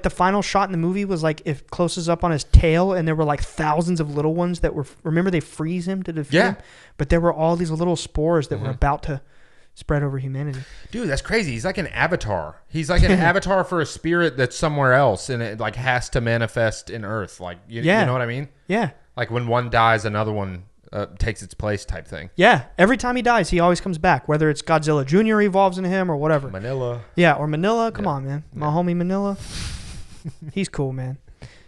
final shot in the movie was like it closes up on his tail and there were like thousands of little ones that were, remember they freeze him to defeat him? But there were all these little spores that were about to spread over humanity. Dude, that's crazy. He's like an avatar. He's like an avatar for a spirit that's somewhere else and it like has to manifest in Earth. Like, you know what I mean? Yeah. Like when one dies, another one takes its place type thing. Yeah. Every time he dies, he always comes back, whether it's Godzilla Jr. evolves into him or whatever. Manila. Yeah, or Manila. Come on, man. My homie Manila. He's cool, man.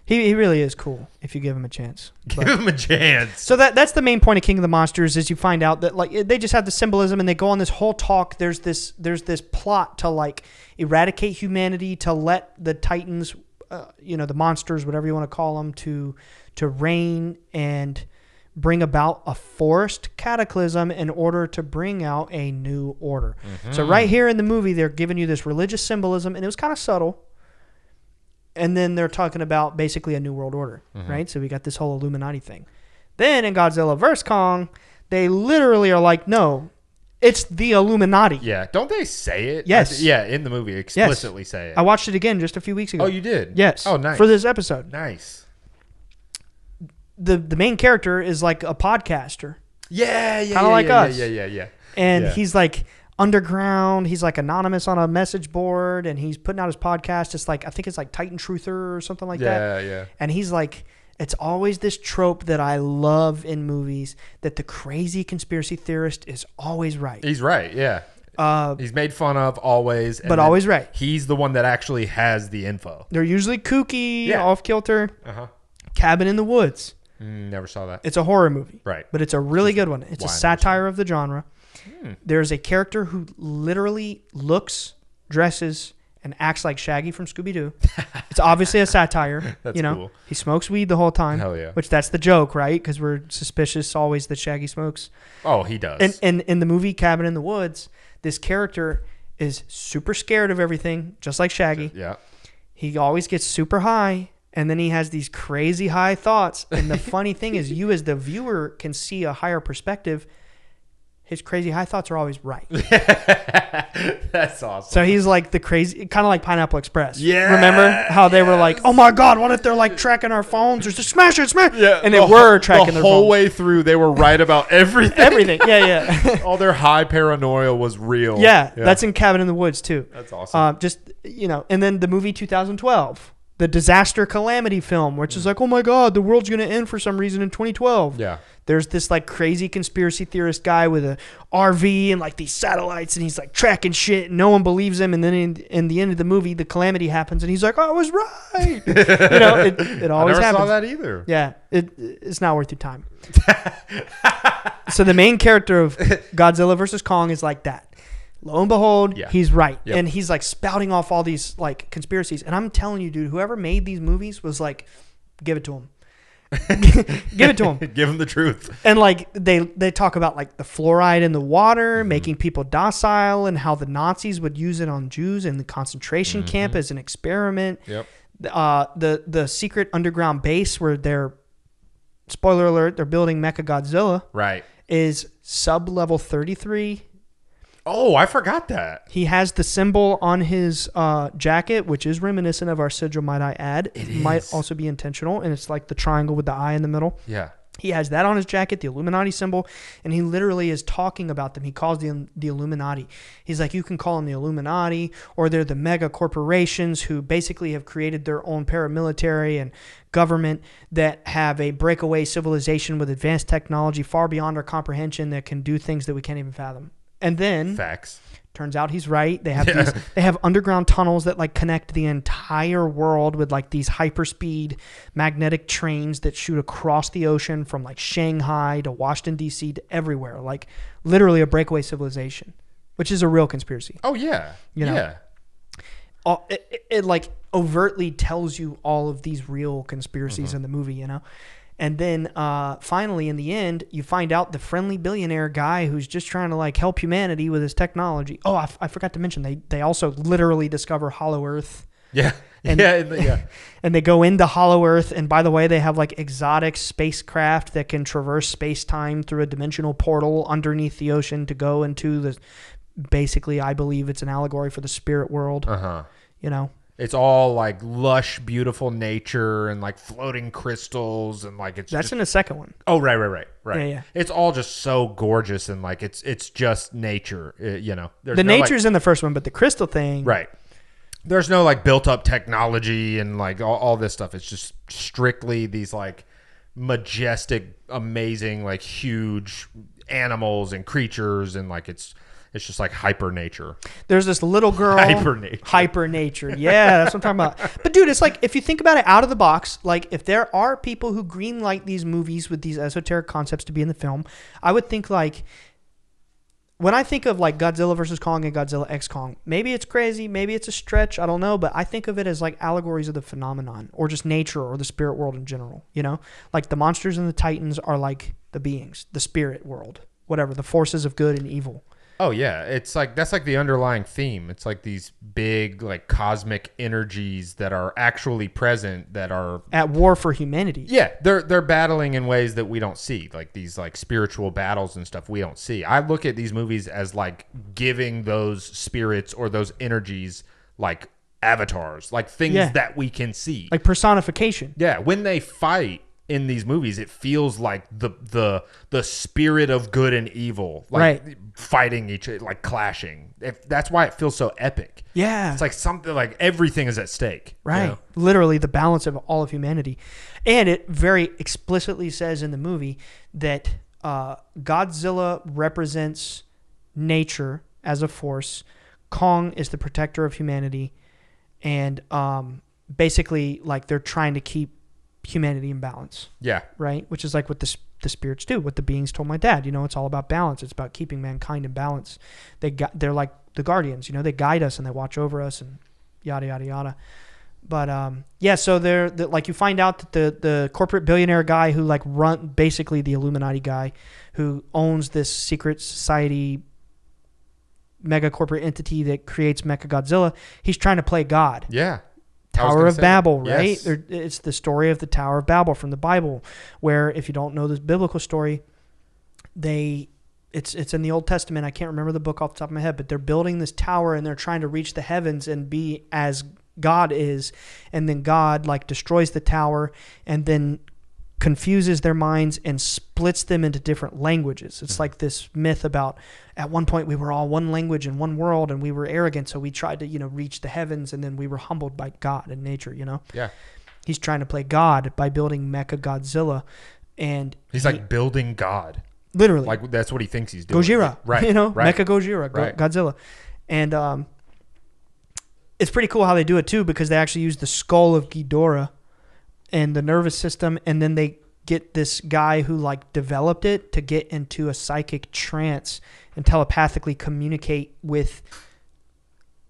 He really is cool if you give him a chance. Give him a chance. So that's the main point of King of the Monsters is you find out that like they just have the symbolism and they go on this whole talk. There's this plot to like eradicate humanity, to let the Titans, the monsters, whatever you want to call them, to reign and bring about a forced cataclysm in order to bring out a new order. So right here in the movie, they're giving you this religious symbolism, and it was kind of subtle. And then they're talking about basically a new world order, right? So we got this whole Illuminati thing. Then in Godzilla vs. Kong, they literally are like, no, it's the Illuminati. Yeah. Don't they say it? Yes. In the movie, explicitly say it. I watched it again just a few weeks ago. Oh, you did? Yes. Oh, nice. For this episode. Nice. The main character is like a podcaster. Yeah. Kind of like us. Yeah. And he's like underground. He's like anonymous on a message board, and he's putting out his podcast. It's like, I think it's like Titan Truther or something like that. Yeah. And he's like, it's always this trope that I love in movies, that the crazy conspiracy theorist is always right. He's right. Yeah. He's made fun of always, but always right. He's the one that actually has the info. They're usually kooky, off kilter. Cabin in the Woods. Never saw that. It's a horror movie. Right. But it's a really good one. It's a satire of the genre. There's a character who literally looks, dresses, and acts like Shaggy from Scooby-Doo. It's obviously a satire. That's cool. He smokes weed the whole time. Hell yeah. Which that's the joke, right? Because we're suspicious always that Shaggy smokes. Oh, he does. And in the movie Cabin in the Woods, this character is super scared of everything, just like Shaggy. Yeah. He always gets super high. And then he has these crazy high thoughts. And the funny thing is, you as the viewer can see a higher perspective. His crazy high thoughts are always right. That's awesome. So he's like the crazy, kind of like Pineapple Express. Yeah. Remember how they were like, oh my God, what if they're like tracking our phones? Or just smash it. Yeah. And they were tracking their phones. The whole way through, they were right about everything. Everything. Yeah. All their high paranoia was real. Yeah. That's in Cabin in the Woods too. That's awesome. And then the movie 2012. The disaster calamity film, which is like, oh my God, the world's going to end for some reason in 2012. Yeah. There's this like crazy conspiracy theorist guy with a RV and like these satellites, and he's like tracking shit, and no one believes him. And then in the end of the movie, the calamity happens, and he's like, I was right. It always happens. I never saw that either. Yeah, it's not worth your time. So the main character of Godzilla versus Kong is like that. Lo and behold, he's right. Yep. And he's like spouting off all these like conspiracies. And I'm telling you, dude, whoever made these movies was like, give it to him. Give it to him. Give him the truth. And like they talk about like the fluoride in the water, making people docile, and how the Nazis would use it on Jews in the concentration camp as an experiment. Yep. The secret underground base where they're, spoiler alert, they're building Mechagodzilla. Right. Is sub-level 33. Oh, I forgot that. He has the symbol on his jacket, which is reminiscent of our sigil, might I add. It might also be intentional, and it's like the triangle with the eye in the middle. Yeah. He has that on his jacket, the Illuminati symbol, and he literally is talking about them. He calls them the Illuminati. He's like, you can call them the Illuminati, or they're the mega corporations who basically have created their own paramilitary and government that have a breakaway civilization with advanced technology far beyond our comprehension that can do things that we can't even fathom. And then facts. Turns out he's right. They have they have underground tunnels that like connect the entire world with like these hyperspeed magnetic trains that shoot across the ocean from like Shanghai to Washington D.C. to everywhere. Like literally a breakaway civilization, which is a real conspiracy. Oh yeah. You know? Yeah. it like overtly tells you all of these real conspiracies in the movie, you know? And then finally, in the end, you find out the friendly billionaire guy who's just trying to like help humanity with his technology. Oh, I forgot to mention, they also literally discover Hollow Earth. Yeah. And, and they go into Hollow Earth. And by the way, they have like exotic spacecraft that can traverse space-time through a dimensional portal underneath the ocean to go into the, basically, I believe it's an allegory for the spirit world. You know? It's all like lush, beautiful nature and like floating crystals and like that's in the second one. Oh, right. Yeah. It's all just so gorgeous and like it's just nature, you know. There's the nature's in the first one, but the crystal thing, right? There's no like built up technology and like all this stuff. It's just strictly these like majestic, amazing, like huge animals and creatures and like it's just like hyper nature. There's this little girl. Hyper nature. Yeah, that's what I'm talking about. But dude, it's like, if you think about it out of the box, like if there are people who greenlight these movies with these esoteric concepts to be in the film, I would think like, when I think of like Godzilla versus Kong and Godzilla X Kong, maybe it's crazy, maybe it's a stretch, I don't know, but I think of it as like allegories of the phenomenon or just nature or the spirit world in general, you know? Like the monsters and the titans are like the beings, the spirit world, whatever, the forces of good and evil. Oh yeah, it's like that's like the underlying theme. It's like these big like cosmic energies that are actually present that are at war for humanity. Yeah, they're battling in ways that we don't see, like these like spiritual battles and stuff we don't see. I look at these movies as like giving those spirits or those energies like avatars, like things that we can see. Like personification. Yeah, when they fight in these movies, it feels like the spirit of good and evil, like fighting each other, like clashing. That's why it feels so epic. Yeah, it's like something like everything is at stake. Right, you know? Literally the balance of all of humanity, and it very explicitly says in the movie that Godzilla represents nature as a force. Kong is the protector of humanity, and basically, like they're trying to keep humanity in balance. Yeah. Right? Which is like what the spirits do, what the beings told my dad. You know, it's all about balance. It's about keeping mankind in balance. They're like the guardians, you know, they guide us and they watch over us and yada, yada, yada. But, yeah, so they're like you find out that the corporate billionaire guy who like basically the Illuminati guy who owns this secret society mega corporate entity that creates Mechagodzilla, he's trying to play God. Yeah. Tower of Babel, right? Yes. It's the story of the Tower of Babel from the Bible, where if you don't know this biblical story, it's in the Old Testament. I can't remember the book off the top of my head, but they're building this tower and they're trying to reach the heavens and be as God is, and then God like destroys the tower and then confuses their minds and splits them into different languages. It's like this myth about at one point we were all one language and one world and we were arrogant, so we tried to, you know, reach the heavens, and then we were humbled by God and nature, you know? Yeah. He's trying to play God by building Mechagodzilla, and he's like building God. Literally. Like that's what he thinks he's doing. Gojira. Right. You know? Right. Mecha Right. Godzilla. And it's pretty cool how they do it too, because they actually use the skull of Ghidorah and the nervous system, and then they get this guy who like developed it to get into a psychic trance and telepathically communicate with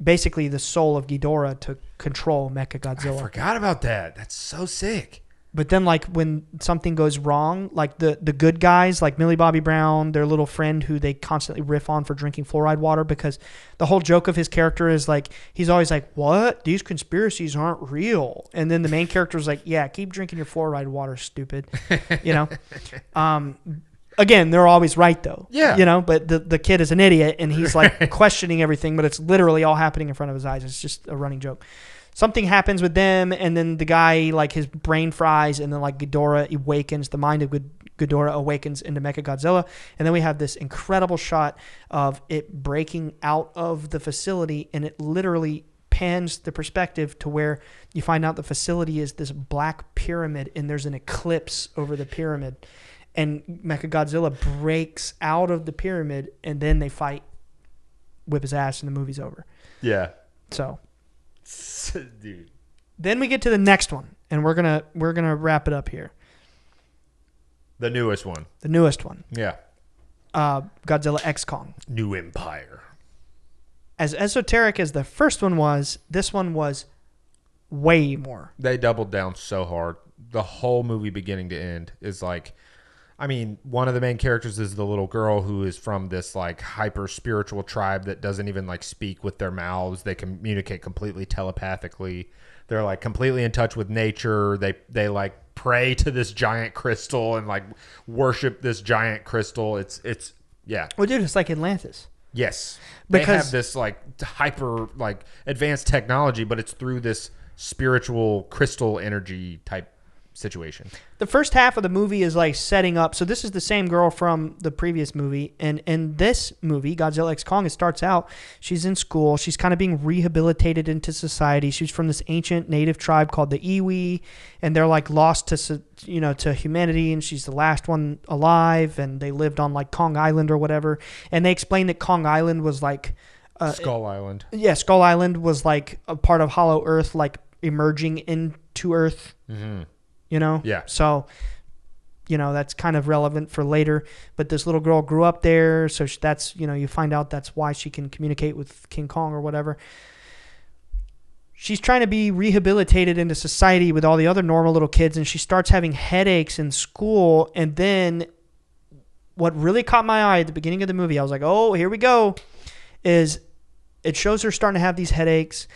basically the soul of Ghidorah to control Mechagodzilla. I forgot about that. That's so sick. But then, like, when something goes wrong, like the good guys, like Millie Bobby Brown, their little friend who they constantly riff on for drinking fluoride water, because the whole joke of his character is, like, he's always like, what? These conspiracies aren't real. And then the main character is like, yeah, keep drinking your fluoride water, stupid. You know? Again, they're always right, though. Yeah. You know, but the kid is an idiot, and he's, like, questioning everything, but it's literally all happening in front of his eyes. It's just a running joke. Something happens with them, and then the guy, like, his brain fries, and then, like, Ghidorah awakens, the mind of Ghidorah awakens into Mechagodzilla, and then we have this incredible shot of it breaking out of the facility, and it literally pans the perspective to where you find out the facility is this black pyramid, and there's an eclipse over the pyramid, and Mechagodzilla breaks out of the pyramid, and then they fight, whip his ass, and the movie's over. Yeah. So... Dude. Then we get to the next one, and we're gonna wrap it up here. The newest one. The newest one. Yeah. Godzilla X Kong. New Empire. as esoteric as the first one was, this one was way more. They doubled down so hard. The whole movie, beginning to end, is like, I mean, one of the main characters is the little girl who is from this like hyper spiritual tribe that doesn't even like speak with their mouths. They communicate completely telepathically. They're like completely in touch with nature. They like pray to this giant crystal and like worship this giant crystal. It's yeah. Well, dude, it's like Atlantis. Yes. Because they have this like hyper like advanced technology, but it's through this spiritual crystal energy type situation. The first half of the movie is like setting up. So this is the same girl from the previous movie. And in this movie, Godzilla X Kong, it starts out, she's in school. She's kind of being rehabilitated into society. She's from this ancient native tribe called the Iwi. And they're like lost to, you know, to humanity. And she's the last one alive. And they lived on like Kong Island or whatever. And they explain that Kong Island was like... Skull Island. Yeah, Skull Island was like a part of Hollow Earth, like emerging into Earth. Mm-hmm. You know? Yeah. So, you know, that's kind of relevant for later. But this little girl grew up there. So that's, you know, you find out that's why she can communicate with King Kong or whatever. She's trying to be rehabilitated into society with all the other normal little kids. And she starts having headaches in school. And then what really caught my eye at the beginning of the movie, I was like, oh, here we go, is it shows her starting to have these headaches.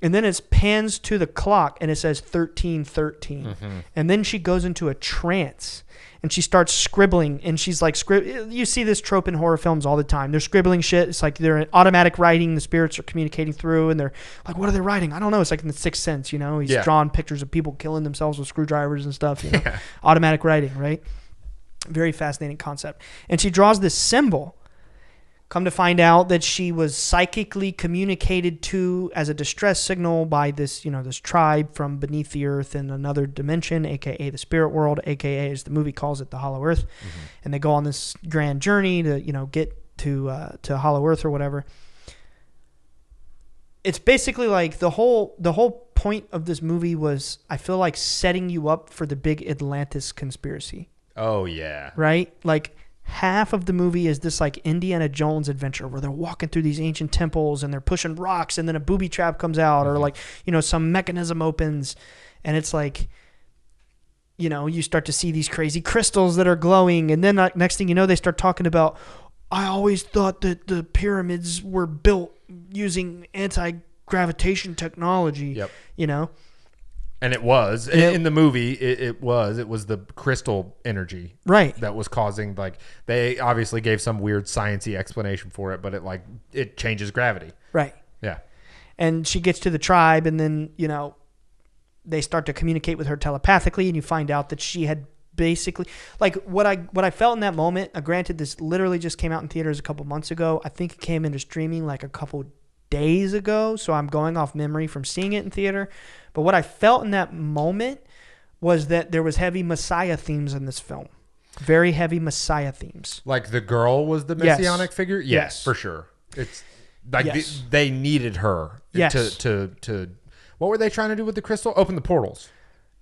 And then it pans to the clock and it says 13:13. Mm-hmm. And then she goes into a trance and she starts scribbling. And she's like, you see this trope in horror films all the time. They're scribbling shit. It's like they're in automatic writing. The spirits are communicating through and they're like, what are they writing? I don't know. It's like in The Sixth Sense, you know? He's drawn pictures of people killing themselves with screwdrivers and stuff. You know? Yeah. Automatic writing, right? Very fascinating concept. And she draws this symbol. Come to find out that she was psychically communicated to as a distress signal by this, you know, this tribe from beneath the earth in another dimension, aka the spirit world, aka, as the movie calls it, the Hollow Earth. Mm-hmm. And they go on this grand journey to, you know, get to Hollow Earth or whatever. It's basically like the whole point of this movie was, I feel like, setting you up for the big Atlantis conspiracy. Oh yeah. Right? Like, half of the movie is this like Indiana Jones adventure where they're walking through these ancient temples and they're pushing rocks and then a booby trap comes out, mm-hmm. or like, you know, some mechanism opens and it's like, you know, you start to see these crazy crystals that are glowing. And then next thing you know, they start talking about, I always thought that the pyramids were built using anti-gravitation technology, yep. You know? And it was in the movie. It was the crystal energy, right, that was causing, like, they obviously gave some weird sciencey explanation for it, but it changes gravity, right? Yeah. And she gets to the tribe, and then, you know, they start to communicate with her telepathically, and you find out that she had basically, like, what I felt in that moment. Granted, this literally just came out in theaters a couple months ago. I think it came into streaming like a couple days ago, so I'm going off memory from seeing it in theater. But what I felt in that moment was that there was heavy Messiah themes in this film. Very heavy Messiah themes. Like the girl was the messianic figure? Yes, for sure. It's like they needed her to what were they trying to do with the crystal? Open the portals.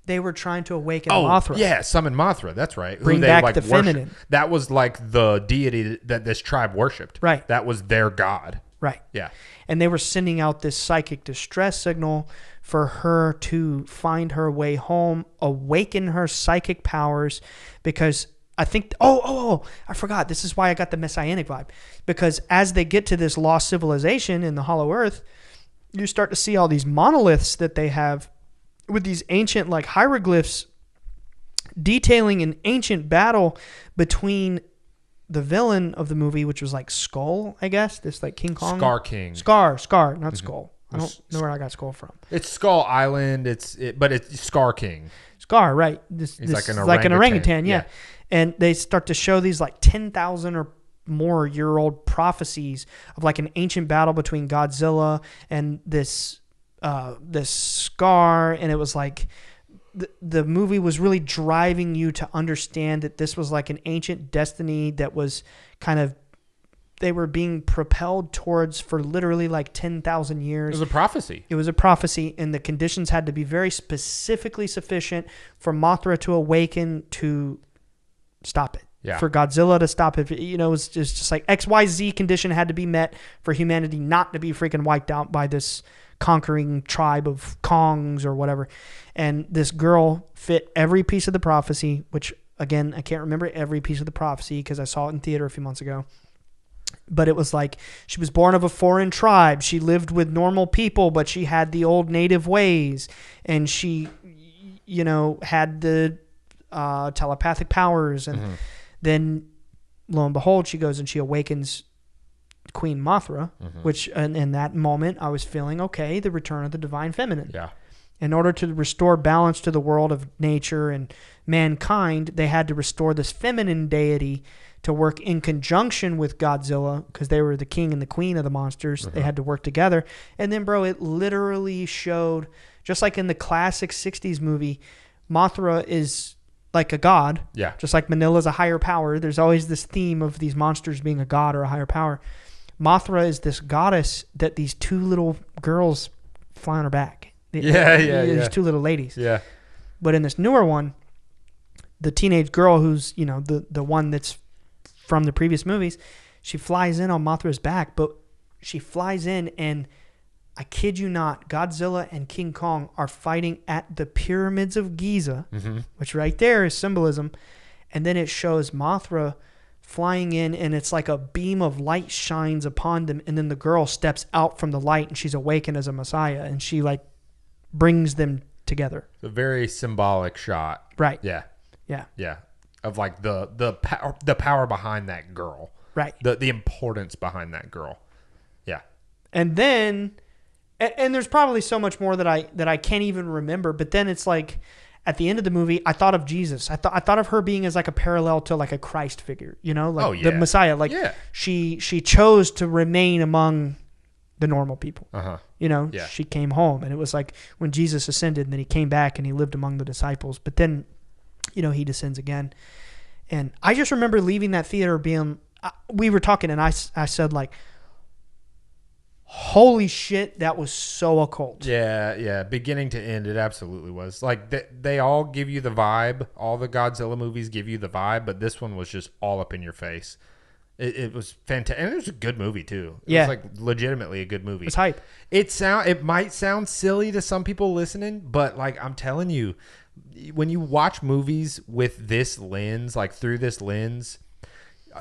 They were trying to awaken Mothra. Yeah, summon Mothra. That's right. Bring back the feminine. That was like the deity that this tribe worshipped. Right. That was their god. Right. Yeah. And they were sending out this psychic distress signal for her to find her way home, awaken her psychic powers, because I think, I forgot. This is why I got the messianic vibe. Because as they get to this lost civilization in the Hollow Earth, you start to see all these monoliths that they have with these ancient, like, hieroglyphs detailing an ancient battle between the villain of the movie, which was like Skull, I guess. This like King Kong. Scar King. Scar, not mm-hmm. Skull. I don't know where I got Skull from. It's Skull Island. But it's Scar King. Scar, right? He's like an orangutan. Yeah. And they start to show these like 10,000 or more year old prophecies of like an ancient battle between Godzilla and this Scar, and it was like. The movie was really driving you to understand that this was like an ancient destiny that was kind of, they were being propelled towards for literally like 10,000 years. It was a prophecy. It was a prophecy, and the conditions had to be very specifically sufficient for Mothra to awaken to stop it. for Godzilla to stop it. You know, it was just like XYZ condition had to be met for humanity not to be freaking wiped out by this conquering tribe of Kongs or whatever. And this girl fit every piece of the prophecy, which, again, I can't remember every piece of the prophecy because I saw it in theater a few months ago. But it was like she was born of a foreign tribe. She lived with normal people, but she had the old native ways. And she, you know, had the telepathic powers. And then, lo and behold, she goes and she awakens Queen Mothra, which in that moment I was feeling, okay, the return of the divine feminine. Yeah. In order to restore balance to the world of nature and mankind, they had to restore this feminine deity to work in conjunction with Godzilla because they were the king and the queen of the monsters. They had to work together. And then, bro, it literally showed, just like in the classic 60s movie, Mothra is like a god. Yeah. Just like Manila's a higher power. There's always this theme of these monsters being a god or a higher power. Mothra is this goddess that these two little girls fly on her back. These two little ladies. Yeah. But in this newer one, the teenage girl who's, you know, the one that's from the previous movies, she flies in on Mothra's back, but she flies in and I kid you not, Godzilla and King Kong are fighting at the pyramids of Giza, which right there is symbolism. And then it shows Mothra flying in and it's like a beam of light shines upon them. And then the girl steps out from the light and she's awakened as a messiah and she like brings them together. A very symbolic shot. Right. Yeah. Yeah. Yeah. Of like the power behind that girl. Right. The importance behind that girl. Yeah. And then, and there's probably so much more that I can't even remember. But then it's like, at the end of the movie, I thought of Jesus. I thought of her being as like a parallel to like a Christ figure, you know, like the Messiah. Like she chose to remain among the normal people. You know, she came home, and it was like when Jesus ascended, and then he came back and he lived among the disciples. But then, you know, he descends again. And I just remember leaving that theater being, we were talking, and I said like, holy shit, that was so occult. Yeah. Beginning to end, it absolutely was. Like they all give you the vibe. All the Godzilla movies give you the vibe, but this one was just all up in your face. It was fantastic, and it was a good movie too. It was like legitimately a good movie. It's hype. It might sound silly to some people listening, but like I'm telling you, when you watch movies with this lens, like through this lens,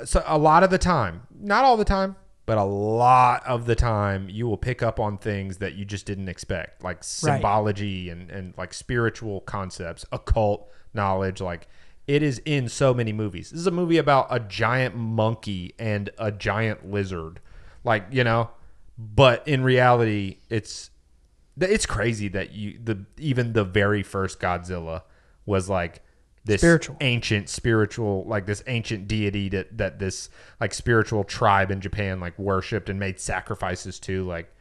so a lot of the time, not all the time, but a lot of the time, you will pick up on things that you just didn't expect, like symbology and like spiritual concepts, occult knowledge. Like it is in so many movies. This is a movie about a giant monkey and a giant lizard, like, you know. But in reality, it's crazy that even the very first Godzilla was like this ancient spiritual, like this ancient deity that this like spiritual tribe in Japan like worshipped and made sacrifices to. Like,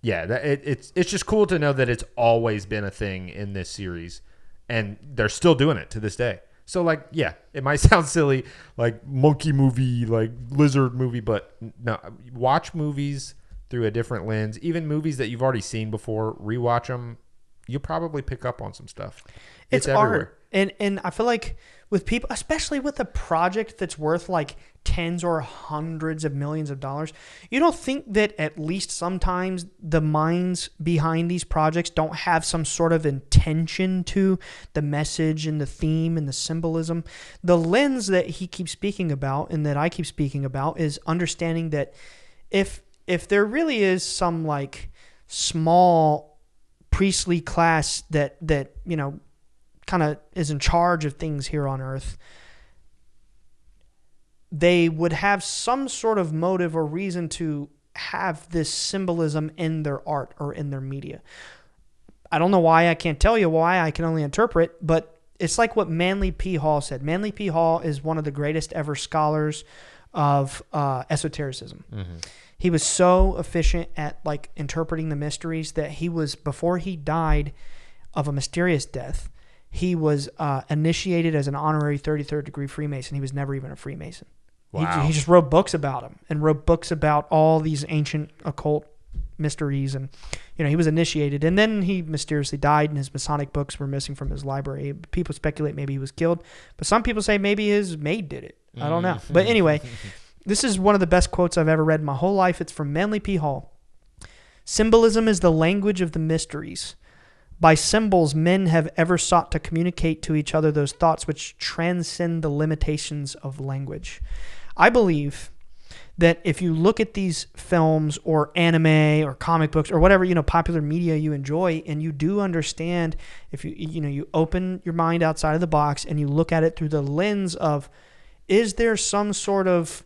yeah, it's just cool to know that it's always been a thing in this series, and they're still doing it to this day. So like, yeah, it might sound silly, like monkey movie, like lizard movie, but no, watch movies through a different lens. Even movies that you've already seen before, rewatch them. You'll probably pick up on some stuff. It's everywhere. Art. And I feel like with people, especially with a project that's worth like tens or hundreds of millions of dollars, you don't think that at least sometimes the minds behind these projects don't have some sort of intention to the message and the theme and the symbolism? The lens that he keeps speaking about and that I keep speaking about is understanding that if there really is some like small priestly class that you know, kind of is in charge of things here on earth, they would have some sort of motive or reason to have this symbolism in their art or in their media. I don't know why. I can't tell you why. I can only interpret, but it's like what Manly P. Hall said. Manly P. Hall is one of the greatest ever scholars of esotericism. He was so efficient at like interpreting the mysteries that he was, before he died of a mysterious death, he was initiated as an honorary 33rd degree Freemason. He was never even a Freemason. Wow. He just wrote books about him and wrote books about all these ancient occult mysteries. And, you know, he was initiated. And then he mysteriously died and his Masonic books were missing from his library. People speculate maybe he was killed. But some people say maybe his maid did it. I don't know. But anyway, this is one of the best quotes I've ever read in my whole life. It's from Manly P. Hall. Symbolism is the language of the mysteries. By symbols, men have ever sought to communicate to each other those thoughts which transcend the limitations of language. I believe that if you look at these films or anime or comic books or whatever, popular media you enjoy, and you do understand, if you open your mind outside of the box and you look at it through the lens of, is there some sort of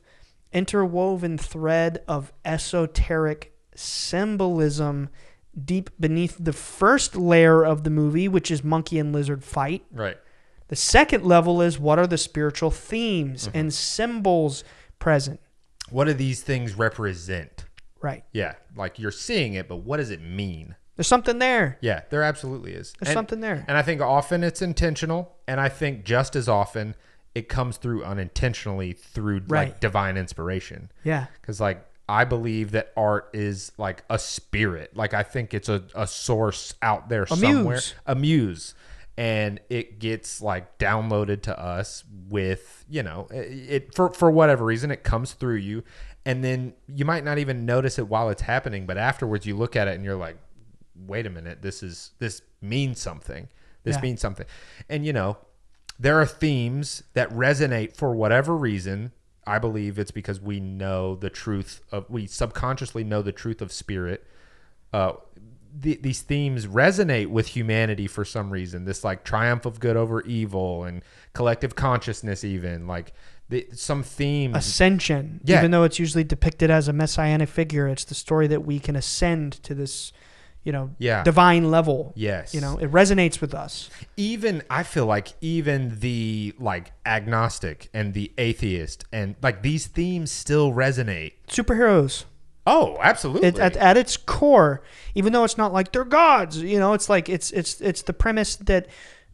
interwoven thread of esoteric symbolism deep beneath the first layer of the movie, which is monkey and lizard fight. Right. The second level is, what are the spiritual themes and symbols present? What do these things represent? Right. Yeah. Like, you're seeing it, but what does it mean? There's something there. Yeah, there absolutely is. There's something there. And I think often it's intentional, and I think just as often it comes through unintentionally through like divine inspiration. Yeah. Because like, I believe that art is like a spirit. Like, I think it's a source out there somewhere. A muse. And it gets like downloaded to us with, it for whatever reason, it comes through you. And then you might not even notice it while it's happening, but afterwards you look at it and you're like, wait a minute, this means something. This means something. And there are themes that resonate for whatever reason. I believe it's because we know the truth we subconsciously know the truth of spirit. These themes resonate with humanity for some reason. This like triumph of good over evil and collective consciousness, even like some themes. Ascension. Yeah. Even though it's usually depicted as a messianic figure, it's the story that we can ascend to this, divine level. Yes. It resonates with us. I feel like even the like agnostic and the atheist and like these themes still resonate. Superheroes. Oh, absolutely. At its core, even though it's not like they're gods, it's like it's the premise that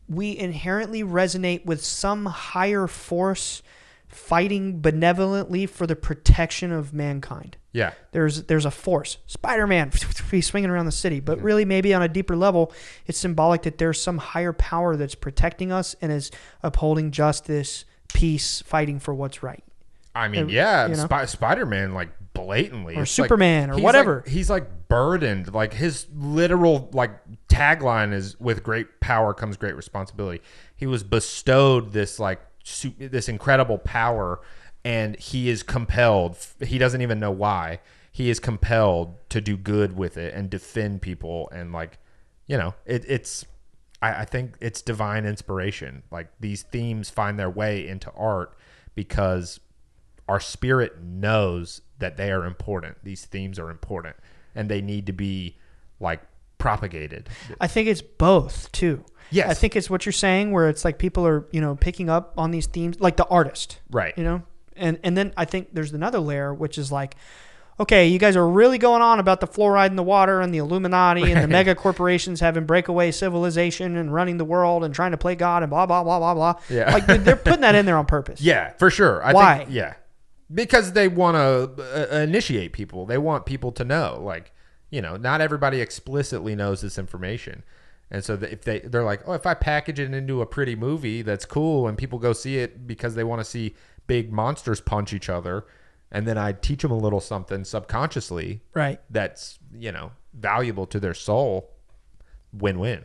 we inherently resonate with some higher force fighting benevolently for the protection of mankind. Yeah. There's a force. Spider-Man, he's swinging around the city. But really, maybe on a deeper level, it's symbolic that there's some higher power that's protecting us and is upholding justice, peace, fighting for what's right. I mean, Spider-Man, like, blatantly. Or Superman, or whatever. He's like burdened. Like, his literal, like, tagline is, with great power comes great responsibility. He was bestowed this, like, this incredible power, and he is compelled, he doesn't even know why, he is compelled to do good with it and defend people. And like, I think it's divine inspiration. Like, these themes find their way into art because our spirit knows that they are important. These themes are important and they need to be like propagated. I think it's both too. Yes. I think it's what you're saying, where it's like people are, picking up on these themes, like the artist. Right. And then I think there's another layer, which is like, okay, you guys are really going on about the fluoride in the water and the Illuminati and the mega corporations having breakaway civilization and running the world and trying to play God and blah, blah, blah, blah, blah. Yeah. Like, they're putting that in there on purpose. Yeah, for sure. Why? Yeah. Because they want to initiate people. They want people to know. Like, not everybody explicitly knows this information. And so if they're like, oh, if I package it into a pretty movie that's cool and people go see it because they want to see big monsters punch each other, and then I teach them a little something subconsciously, right? That's, valuable to their soul, win-win.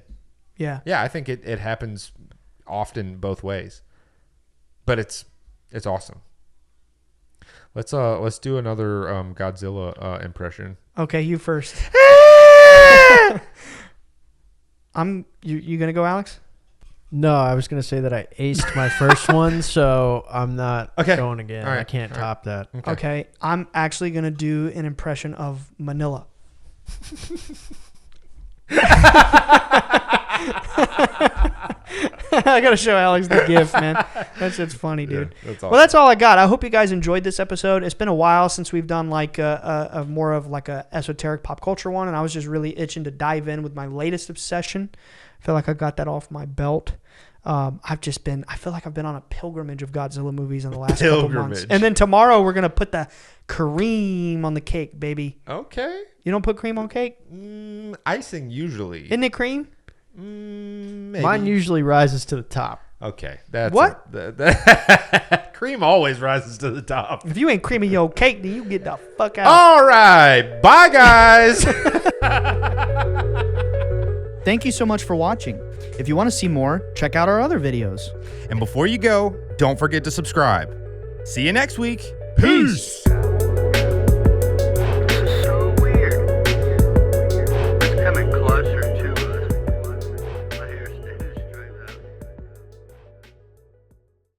Yeah. Yeah, I think it happens often both ways. But it's awesome. Let's do another Godzilla impression. Okay, you first. You gonna go, Alex? No, I was gonna say that I aced my first one, so I'm not going again. Right. I can't top that. Okay, I'm actually gonna do an impression of Manila. I gotta show Alex the GIF, man. That shit's funny, dude. Yeah, that's awesome. Well, that's all I got. I hope you guys enjoyed this episode. It's been a while since we've done like a more of like a esoteric pop culture one, and I was just really itching to dive in with my latest obsession. I feel like I got that off my belt. I feel like I've been on a pilgrimage of Godzilla movies in the last couple months. And then tomorrow we're gonna put the cream on the cake, baby. Okay. You don't put cream on cake? Icing usually. Isn't it cream? Maybe. Mine usually rises to the top. Okay. That's what? Cream always rises to the top. If you ain't creaming your cake, then you get the fuck out. All right. Bye, guys. Thank you so much for watching. If you want to see more, check out our other videos. And before you go, don't forget to subscribe. See you next week. Peace.